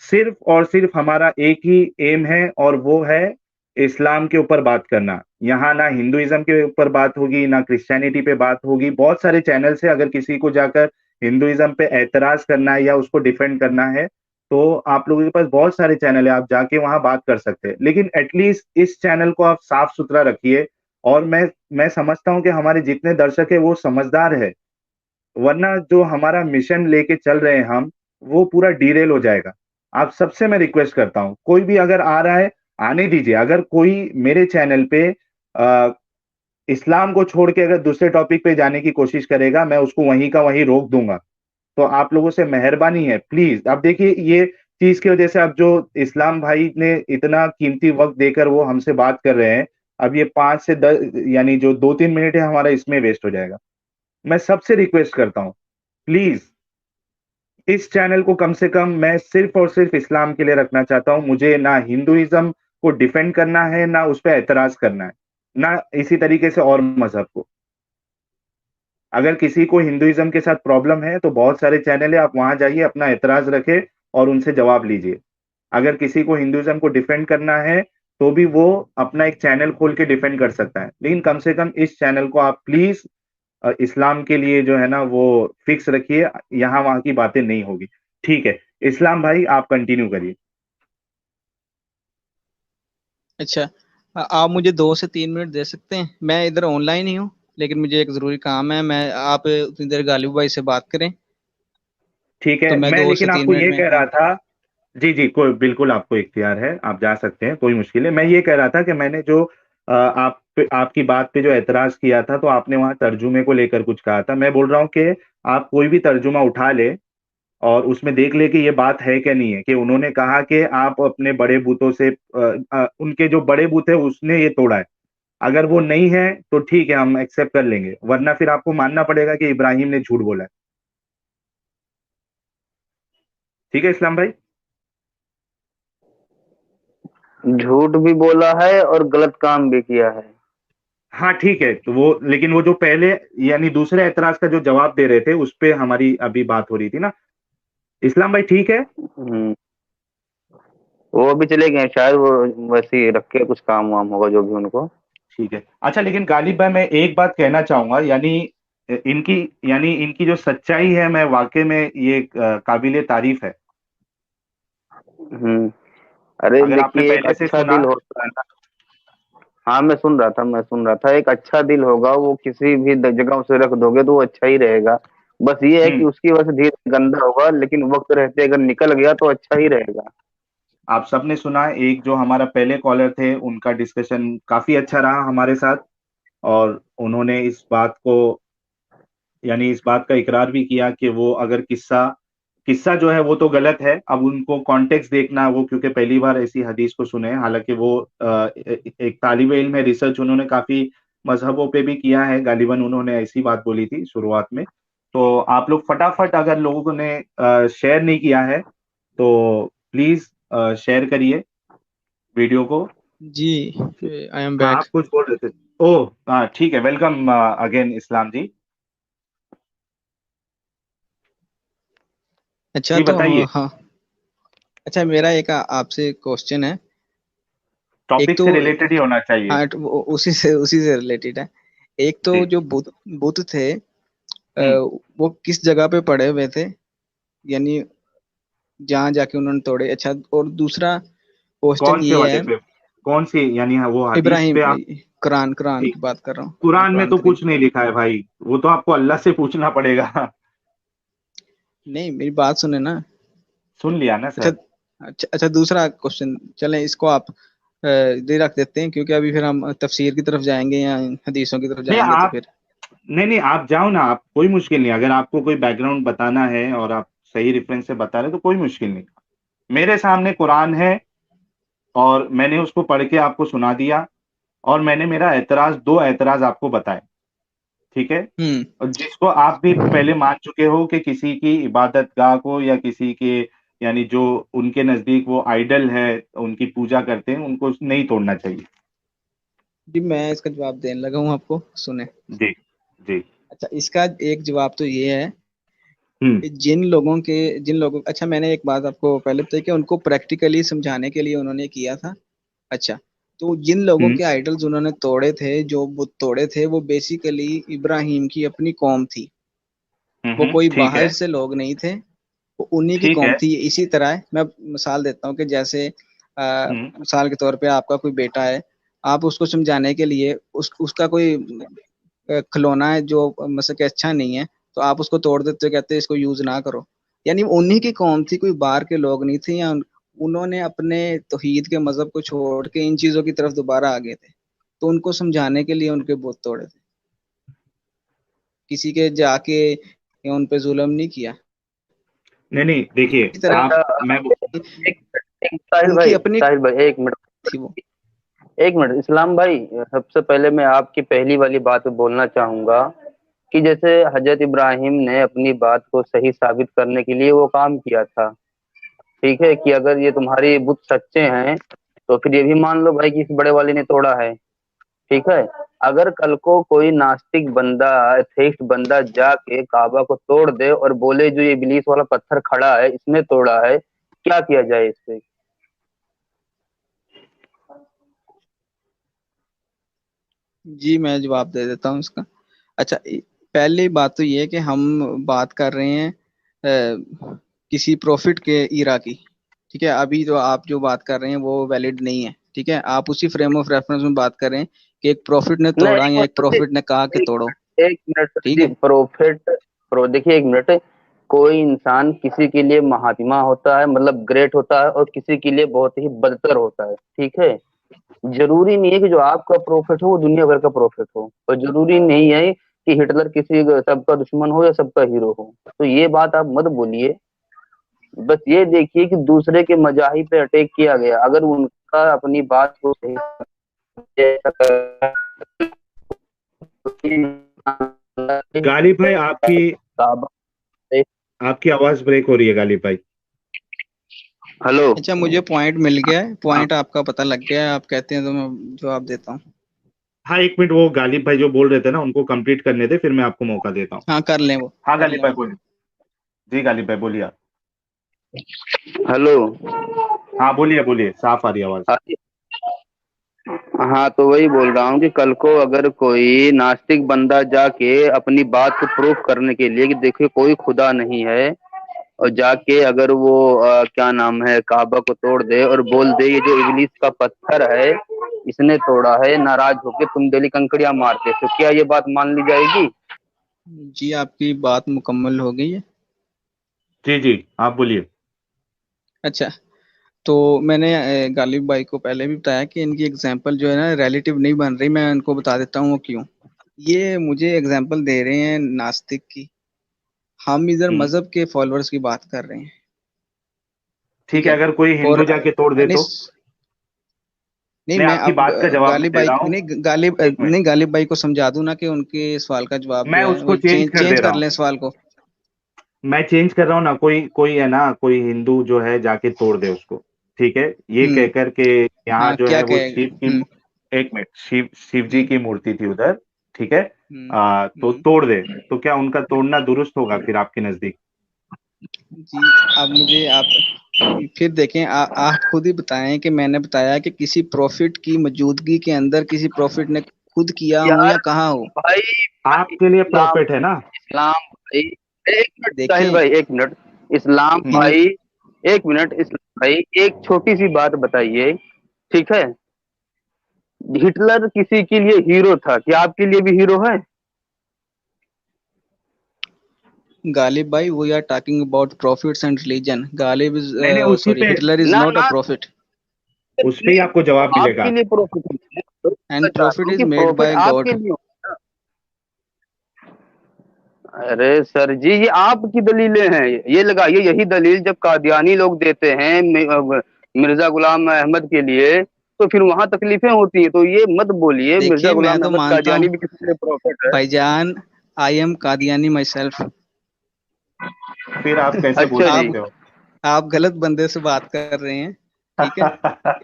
S2: सिर्फ और सिर्फ हमारा एक ही एम है और वो है इस्लाम के ऊपर बात करना। यहाँ ना हिंदुइज्म के ऊपर बात होगी ना क्रिश्चियनिटी पे बात होगी। बहुत सारे चैनल से अगर किसी को जाकर हिंदुइज्म पे एतराज करना है या उसको डिफेंड करना है तो आप लोगों के पास बहुत सारे चैनल है, आप जाके वहां बात कर सकते हैं। लेकिन एटलीस्ट इस चैनल को आप साफ सुथरा रखिए। और मैं समझता हूं कि हमारे जितने दर्शक है वो समझदार है, वरना जो हमारा मिशन लेके चल रहे हैं हम, वो पूरा डीरेल हो जाएगा। आप सबसे मैं रिक्वेस्ट करता हूं कोई भी अगर आ रहा है आने दीजिए। अगर कोई मेरे चैनल पे इस्लाम को छोड़ के अगर दूसरे टॉपिक पे जाने की कोशिश करेगा, मैं उसको वहीं का वहीं रोक दूंगा। तो आप लोगों से मेहरबानी है, प्लीज। अब देखिए, ये चीज की वजह से अब जो इस्लाम भाई ने इतना कीमती वक्त देकर वो हमसे बात कर रहे हैं, अब ये 5 से 10 यानी जो 2-3 मिनट है हमारा इसमें वेस्ट हो जाएगा। मैं सबसे रिक्वेस्ट करता हूँ, प्लीज इस चैनल को कम से कम मैं सिर्फ और सिर्फ इस्लाम के लिए रखना चाहता हूँ। मुझे ना हिंदुइज्म को डिफेंड करना है, ना उस पर एतराज करना है, ना इसी तरीके से और मजहब को। अगर किसी को हिंदुइज्म के साथ प्रॉब्लम है तो बहुत सारे चैनल है, आप वहां जाइए, अपना एतराज रखे और उनसे जवाब लीजिए। अगर किसी को हिंदुइज्म को डिफेंड करना है तो भी वो अपना एक चैनल खोल के डिफेंड कर सकता है, लेकिन कम से कम इस चैनल को आप प्लीज इस्लाम के लिए जो है ना वो फिक्स रखिए। यहाँ वहां की बातें नहीं होगी। ठीक है इस्लाम भाई, आप कंटिन्यू करिए।
S3: अच्छा, आप मुझे 2 से 3 मिनट दे सकते हैं? मैं इधर ऑनलाइन ही हूँ, लेकिन मुझे एक जरूरी काम है। मैं आप उतनी देर गालिब भाई से बात करें,
S2: ठीक
S3: तो
S2: है,
S3: मैं
S2: मैं
S3: दो से
S2: लेकिन
S3: तीन
S2: आपको
S3: मिनट
S2: ये
S3: में,
S2: कह
S3: हाँ।
S2: रहा था। जी जी, कोई बिल्कुल आपको इख्तियार है, आप जा सकते हैं, कोई मुश्किल है। मैं ये कह रहा था कि मैंने जो आपकी बात पे जो एतराज किया था, तो आपने वहां तर्जुमे को लेकर कुछ कहा था। मैं बोल रहा हूँ कि आप कोई भी तर्जुमा उठा ले और उसमें देख ले कि ये बात है क्या नहीं है। कि उन्होंने कहा कि आप अपने बड़े बूतों से उनके जो बड़े बूत है उसने ये तोड़ा है। अगर वो नहीं है तो ठीक है, हम एक्सेप्ट कर लेंगे, वरना फिर आपको मानना पड़ेगा कि इब्राहिम ने झूठ बोला है। ठीक है इस्लाम भाई।
S5: झूठ भी बोला है और गलत काम भी किया है।
S2: हाँ ठीक है, तो वो लेकिन वो जो पहले यानी दूसरे ऐतराज का जो जवाब दे रहे थे उस पे हमारी अभी बात हो रही थी ना। इस्लाम भाई ठीक है।
S5: हम्म, वो अभी चले गए शायद, वो वैसे ही रख के कुछ काम वाम होगा जो भी उनको।
S2: ठीक है अच्छा, लेकिन गालिब भाई मैं एक बात कहना चाहूंगा, इनकी यानी इनकी जो सच्चाई है, मैं वाकई में ये काबिले तारीफ है।
S5: हम्म। अरे
S2: अगर आपने
S5: देखिए, एक
S2: पहले से
S5: अच्छा
S2: सुना।
S5: दिल होता है ना। हाँ, मैं सुन रहा था, एक अच्छा दिल होगा, वो किसी भी जगह उसे रख दोगे तो वो अच्छा ही रहेगा। बस ये है कि
S2: हम्म।
S5: उसकी वजह से धीरे गंदा होगा, लेकिन वक्त रहते अगर निकल गया तो अच्छा ही रहेगा।
S2: आप सबने सुना, एक जो हमारा पहले कॉलर थे उनका डिस्कशन काफी अच्छा रहा हमारे साथ, और उन्होंने इस बात को यानी इस बात का इकरार भी किया कि वो अगर किस्सा किस्सा जो है वो तो गलत है। अब उनको कॉन्टेक्स्ट देखना, वो क्योंकि पहली बार ऐसी हदीस को सुने, हालांकि वो एक तालिबे इल्म है, रिसर्च उन्होंने काफी मजहबों पे भी किया है, गालिबन उन्होंने ऐसी बात बोली थी शुरुआत में। तो आप लोग फटाफट, अगर लोगों ने शेयर नहीं किया है तो प्लीज शेयर करिए वीडियो को।
S3: जी, आई एम
S2: हाँ
S3: बैक।
S2: आप कुछ बोल रहे थे। ओह हाँ ठीक है, वेलकम अगेन इस्लाम जी।
S3: अच्छा,
S2: जी
S3: तो
S2: बताइए।
S3: हाँ। अच्छा, मेरा एक आपसे क्वेश्चन है। एक
S2: टॉपिक
S3: तो,
S2: से रिलेटेड ही होना चाहिए।
S3: हाँ, तो उसी से रिलेटेड है। एक तो
S2: जी।
S3: जो बुत बुत थे,
S2: हम्म।
S3: वो किस जगह पे पड़े हुए थे, यानी जहाँ जाके उन्होंने तोड़े। अच्छा, और दूसरा क्वेश्चन
S2: कौन से
S3: ये
S2: वाले
S3: है,
S2: पे? कौन सी यानी हाँ, वो हदीस
S3: इब्राहिम,
S2: पे आप?
S3: कुरान कुरान
S2: ठीक।
S3: की बात कर रहा हूँ, मैं
S2: कुरान में
S3: कुरान
S2: तो
S3: करीम।
S2: कुछ नहीं लिखा है भाई, वो तो आपको अल्लाह से पूछना पड़ेगा।
S3: नहीं, मेरी बात सुने ना।
S2: सुन लिया ना
S3: अच्छा,
S2: सर।
S3: अच्छा, दूसरा क्वेश्चन, चलें इसको आप दे रख देते हैं, क्योंकि अभी फिर हम तफसीर की तरफ जाएंगे या हदीसों की तरफ
S2: नहीं
S3: जाएंगे तो
S2: आप
S3: फिर।
S2: नहीं नहीं, आप जाओ ना, आप कोई मुश्किल नहीं, अगर आपको कोई बैकग्राउंड बताना है और आप सही रेफरेंस से बता रहे तो कोई मुश्किल नहीं। मेरे सामने कुरान है और मैंने उसको पढ़ के आपको सुना दिया, और मैंने मेरा एतराज, 2 एतराज आपको बताए। ठीक है।
S3: हम्म।
S2: और जिसको आप भी पहले मान चुके हो कि किसी की इबादत गाह को या किसी के यानी जो उनके नजदीक वो आइडल है, उनकी पूजा करते हैं, उनको नहीं तोड़ना चाहिए।
S3: जी, मैं इसका जवाब देने लगा हूँ, आपको सुने।
S2: जी जी।
S3: अच्छा, इसका एक जवाब तो ये है
S2: हम्म।
S3: कि जिन लोगों, अच्छा, मैंने एक बात आपको पहले बताई कि उनको प्रैक्टिकली समझाने के लिए उन्होंने किया था। अच्छा, तो जिन लोगों
S2: हम्म।
S3: के आइडल्स उन्होंने तोड़े थे, जो बुत तोड़े थे, वो बेसिकली इब्राहिम की अपनी कौम थी। वो कोई
S2: ठीक
S3: बाहर
S2: है।
S3: से लोग नहीं थे, वो उन्हीं की
S2: ठीक
S3: कौम
S2: है।
S3: थी। इसी तरह है, मैं मिसाल देता हूँ कि जैसे
S2: हम्म।
S3: मिसाल के तौर पे आपका कोई बेटा है, आप उसको समझाने के लिए उसका कोई खिलौना है जो मतलब कि अच्छा नहीं है, तो आप उसको तोड़ देते हो, कहते हैं इसको यूज ना करो। यानी उन्हीं की कौम थी, कोई बाहर के लोग नहीं थे, या उन्होंने अपने तौहीद के मजहब को छोड़ के इन चीजों की तरफ दोबारा आ गए थे। तो उनको समझाने के लिए उनके बुत तोड़े थे, किसी के जाके उन पे जुल्म नहीं किया।
S2: नहीं नहीं, देखिए
S3: इस तरह
S2: आप मैं
S5: एक साहिल
S3: उनकी
S5: भाई,
S3: अपनी
S5: साहिल भाई एक मिनट,
S3: थी वो।
S5: एक मिनट इस्लाम भाई, सबसे पहले मैं आपकी पहली वाली बात पे बोलना चाहूंगा कि जैसे हजरत इब्राहिम ने अपनी बात को सही साबित करने के लिए वो काम किया था, ठीक है, कि अगर ये तुम्हारे बुत सच्चे हैं तो फिर ये भी मान लो भाई कि इस बड़े वाले ने तोड़ा है, ठीक है। अगर कल को कोई नास्तिक बंदा, एथेइस्ट बंदा जाके काबा को तोड़ दे और बोले जो ये इब्लीस वाला पत्थर खड़ा है इसने तोड़ा है, क्या किया जाए इससे?
S3: जी मैं जवाब दे देता हूँ इसका। अच्छा, पहली बात तो ये है कि हम बात कर रहे हैं किसी प्रॉफिट के इरा की, ठीक है। अभी जो आप जो बात कर रहे हैं वो वैलिड नहीं है, ठीक है। आप उसी फ्रेम ऑफ रेफरेंस में बात कर रहे हैं कि एक प्रॉफिट ने
S5: नहीं
S3: तोड़ा या एक प्रॉफिट ने कहा कि
S5: एक
S3: तोड़ो,
S5: मिनट, एक मिनट सर
S3: ठीक
S5: जी,
S3: है।
S5: देखिए एक मिनट, कोई इंसान किसी के लिए महात्मा होता है, मतलब ग्रेट होता है, और किसी के लिए बहुत ही बदतर होता है, ठीक है। जरूरी नहीं है कि जो आपका प्रॉफिट हो वो दुनिया भर का प्रॉफिट हो, और जरूरी नहीं है कि हिटलर किसी सबका दुश्मन हो या सबका हीरो हो। तो ये बात आप मत बोलिए, बस ये देखिए कि दूसरे के मजाही पे अटैक किया गया, अगर उनका अपनी बात को सही
S2: गालिब भाई आपकी आपकी आवाज ब्रेक हो रही है गालिब भाई।
S5: हेलो,
S3: अच्छा, मुझे पॉइंट मिल गया है, पॉइंट आपका पता लग गया है, आप कहते हैं तो मैं जवाब देता हूँ।
S2: हाँ एक मिनट, वो गालिब भाई जो बोल रहे थे ना उनको कंप्लीट करने दे, फिर मैं आपको मौका देता हूँ।
S3: हाँ कर लें वो,
S2: हाँ
S3: कर
S2: गालिब
S3: लें
S2: भाई
S3: वो।
S2: बोलिए। जी गालिब भाई बोलिए आप।
S5: हेलो।
S2: हाँ बोलिए बोलिए, साफ आ रही आवाज।
S5: हाँ तो वही बोल रहा हूँ कि कल को अगर कोई नास्तिक बंदा जाके अपनी बात को प्रूफ करने के लिए कि देखिए कोई खुदा नहीं है, और जाके अगर वो क्या नाम है काबा को तोड़ दे और बोल दे ये जो इब्लीस का पत्थर है इसने तोड़ा है, नाराज होके तुम डेली कंकड़ियां मारते, तो क्या ये बात मान ली जाएगी?
S3: जी आपकी बात मुकम्मल हो गई है।
S2: जी जी आप बोलिए।
S3: अच्छा, तो मैंने गालिब भाई को पहले भी बताया कि इनकी एग्जाम्पल जो है ना रिलेटिव नहीं बन रही। मैं इनको बता देता हूँ वो क्यों। ये मुझे एग्जाम्पल दे रहे हैं नास्तिक की, हम इधर मजहब के फॉलोअर्स की बात कर रहे हैं,
S2: ठीक
S3: ठीक
S2: है,
S3: है।
S2: अगर कोई
S3: और
S2: हिंदू जाके तोड़ दे
S3: नहीं
S2: तो?
S3: नहीं,
S2: मैं
S3: मैं
S2: आपकी
S3: अब
S2: बात का जवाब
S3: गालिब
S2: दे
S3: भाई
S2: रहा हूँ। एक मिनट,
S3: नहीं गालिब भाई को समझा दूं ना कि उनके सवाल का जवाब
S2: मैं
S3: जो है वो
S2: उसको चेंज कर दे
S3: चेंज
S2: रहा
S3: कर
S2: हूँ।
S3: लें सवाल को।
S2: मैं चेंज कर रहा हूँ ना, कोई कोई है ना, कोई हिंदू जो है जाके तोड़ दे उसको, ठीक है, ये
S3: हम्म।
S2: कहकर के यहाँ
S3: हाँ
S2: जो
S3: क्या
S2: है वो
S3: कहेगा।
S2: शिव की, एक मिनट, शिव जी
S3: हम्म
S2: की मूर्ति थी उधर, ठीक है,
S3: हम्म
S2: तो
S3: हम्म।
S2: तोड़ दे, तो क्या उनका तोड़ना दुरुस्त होगा फिर आपके नजदीक?
S3: जी अब मुझे आप फिर देखें, आप खुद ही बताएं कि मैंने बताया कि किसी प्रॉफिट की मौजूदगी के अंदर किसी प्रॉफिट ने खुद किया हो
S5: यार
S3: या कहा हो।
S5: भाई,
S2: आपके लिए
S5: इस्लाम,
S2: प्रॉफिट है ना?
S5: इस्लाम भाई, एक मिनट साहिल
S3: देखें।
S5: भाई, एक मिनट इस्लाम
S3: हम्म।
S5: भाई, एक मिनट इस्लाम भाई, एक छोटी सी बात बताइए, ठीक है। हिटलर किसी के लिए हीरो था, क्या आपके लिए भी हीरो है?
S3: गालिब भाई, we are talking about prophets and religion. Ghalib is
S2: नहीं नहीं, उसी
S3: सॉरी,
S2: पे,
S3: हिटलर इज
S5: ना
S3: नॉट अ
S5: ना,
S3: प्रॉफिट
S2: उस पे ही आपको जवाब
S5: आपके
S2: मिलेगा।
S5: लिए प्रॉफिट है, तो मैं
S3: एंड
S5: चाह रहा
S3: प्रॉफिट
S5: हूँ
S3: इज
S5: कि
S3: मेड
S5: प्रॉफिट
S3: बाय
S5: आपके
S3: गॉड।
S5: लिए हो। अरे सर जी, ये आपकी दलीलें हैं, ये लगाइए यही दलील जब कादियानी लोग देते हैं मिर्जा गुलाम अहमद के लिए, तो फिर वहां तकलीफें होती हैं। तो ये मत बोलिए मिर्जा
S3: देखिए मैं
S5: गुलाम
S3: तो
S5: अहमद
S3: मानता
S5: कादियानी
S3: हूँ
S5: भी किसी के लिए प्रॉफिट है।
S3: भाईजान, I am Qadiani my self.
S2: फिर आप कैसे बोल
S5: अच्छा जी।
S2: सकते हो?
S3: आप गलत बंदे से बात कर रहे हैं, ठीक है।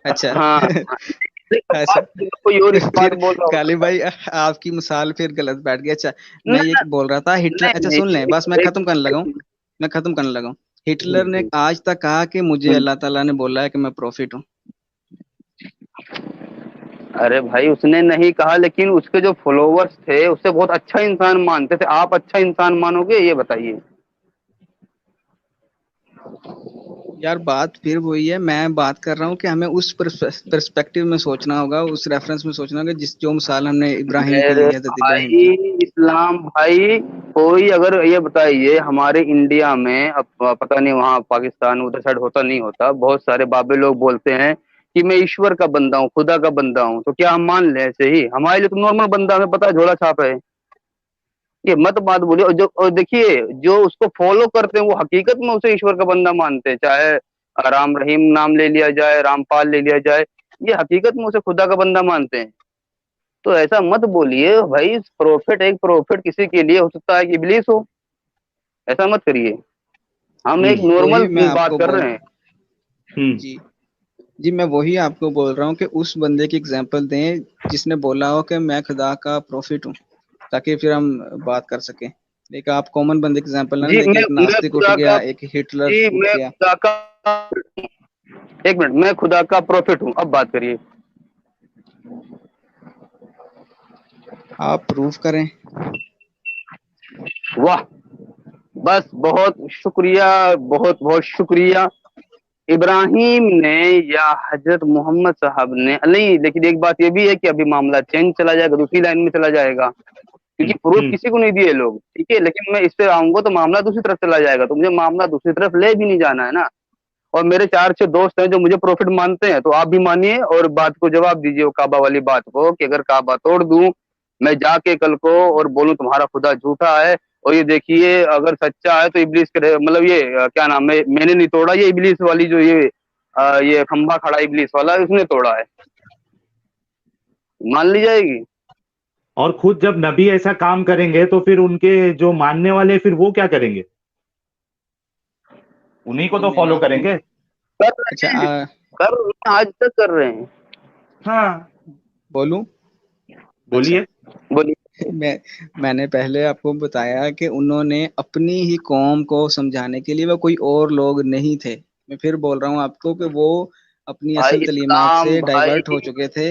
S3: अच्छा
S5: हाँ हाँ, देखो
S3: अच्छा,
S5: आप कोई और इस बात
S3: फिर
S5: बोल रहा
S3: काली
S5: होगा।
S3: भाई आपकी मिसाल फिर गलत बैठ गई। अच्छा, मैं ये
S5: ना
S3: बोल रहा था हिटलर,
S5: नहीं
S3: अच्छा सुन
S5: नहीं,
S3: लें बस, मैं खत्म करने लगा हूँ,
S5: एक
S3: मैं खत्म करने लगा हूँ। हिटलर ने आज तक कहा कि मुझे अल्लाह ताला ने बोला है कि मैं प्रॉफिट हूँ।
S5: अरे भाई उसने नहीं कहा, लेकिन उसके जो फॉलोवर्स थे उससे बहुत अच्छा इंसान मानते थे। आप अच्छा इंसान मानोगे, ये बताइए?
S3: यार बात फिर वही है, मैं बात कर रहा हूँ कि हमें उस पर्सपेक्टिव में सोचना होगा, उस रेफरेंस में सोचना होगा जिस जो मिसाल हमने इब्राहिम की
S5: मेरे
S3: ली, हजरत इब्राहिम
S5: भाई,
S3: की।
S5: इस्लाम भाई, कोई अगर ये बताइए हमारे इंडिया में, अब पता नहीं वहाँ पाकिस्तान उधर साइड होता नहीं होता, बहुत सारे बाबे लोग बोलते हैं कि मैं ईश्वर का बंदा हूँ, खुदा का बंदा हूँ, तो क्या हम मान लें ऐसे ही? हमारे लिए तो नॉर्मल बंदा, हमें पता है झोला छाप है। ये मत बात बोलिए। और देखिए, जो उसको फॉलो करते हैं वो हकीकत में उसे ईश्वर का बंदा मानते हैं, चाहे राम रहीम नाम ले लिया जाए, रामपाल ले लिया जाए, ये हकीकत में उसे खुदा का बंदा मानते हैं। तो ऐसा मत बोलिए भाई, प्रोफेट एक प्रोफेट किसी के लिए हो सकता है कि इब्लीस हो, ऐसा मत करिए। हम एक नॉर्मल
S3: वही मैं
S5: बात
S3: आपको
S5: कर
S3: बोल
S5: रहे हैं।
S3: जी जी, मैं वही आपको बोल रहा हूँ कि उस बंदे की एग्जांपल दें जिसने बोला हो कि मैं खुदा का प्रॉफिट हूँ, ताकि फिर हम बात कर सकें। एक आप कॉमन बंदे की एग्जांपल ना
S5: जी
S3: लेके एक
S5: मैं
S3: नास्तिक उठ
S5: खुदा का
S3: गया, एक हिटलर
S5: जी
S3: उठ
S5: मैं
S3: गया।
S5: खुदा का एक मिनट, मैं खुदा का प्रॉफिट हूँ, अब बात करिए।
S3: आप प्रूफ करें।
S5: वाह, बस बहुत शुक्रिया, बहुत बहुत शुक्रिया। इब्राहिम ने या हजरत मोहम्मद साहब ने नहीं, लेकिन एक बात ये भी है कि अभी मामला चेंज चला जाएगा, दूसरी लाइन में चला जाएगा, क्योंकि प्रूफ किसी को नहीं दिए लोग, ठीक है। लेकिन मैं इस पे आऊंगा तो मामला दूसरी तरफ चला जाएगा, तो मुझे मामला दूसरी तरफ ले भी नहीं जाना है ना। और मेरे 4-6 दोस्त हैं जो मुझे प्रॉफिट मानते हैं, तो आप भी मानिए और बात को जवाब दीजिए, वो काबा वाली बात को, कि अगर काबा तोड़ दूं मैं जाके कल को और बोलूं तुम्हारा खुदा झूठा है, और ये देखिए अगर सच्चा है तो इब्लीस के मतलब ये क्या नाम है, मैंने नहीं तोड़ा, ये इब्लीस वाली जो ये खंभा खड़ा इब्लीस वाला उसने तोड़ा है, मान ली जाएगी?
S2: और खुद जब नबी ऐसा काम करेंगे तो फिर उनके जो मानने वाले फिर वो क्या करेंगे? उन्हीं को
S3: जी
S2: तो
S3: मैंने
S2: फॉलो
S3: आपको
S2: करेंगे।
S5: कर
S3: अच्छा
S5: रहे हैं, कर रहे हैं, आज तक कर रहे हैं।
S2: हाँ,
S3: बोलूं? अच्छा,
S2: बोलिए।
S5: बोलिए।
S3: मैंने पहले आपको बताया कि उन्होंने अपनी ही कौम को समझाने के लिए, वो कोई और लोग नहीं थे। मैं फिर बोल रहा हूँ आपको कि वो अपनी
S5: भाई
S3: असल तलीमात
S5: इस्लाम
S3: से
S5: भाई,
S3: डाइवर्ट हो चुके थे,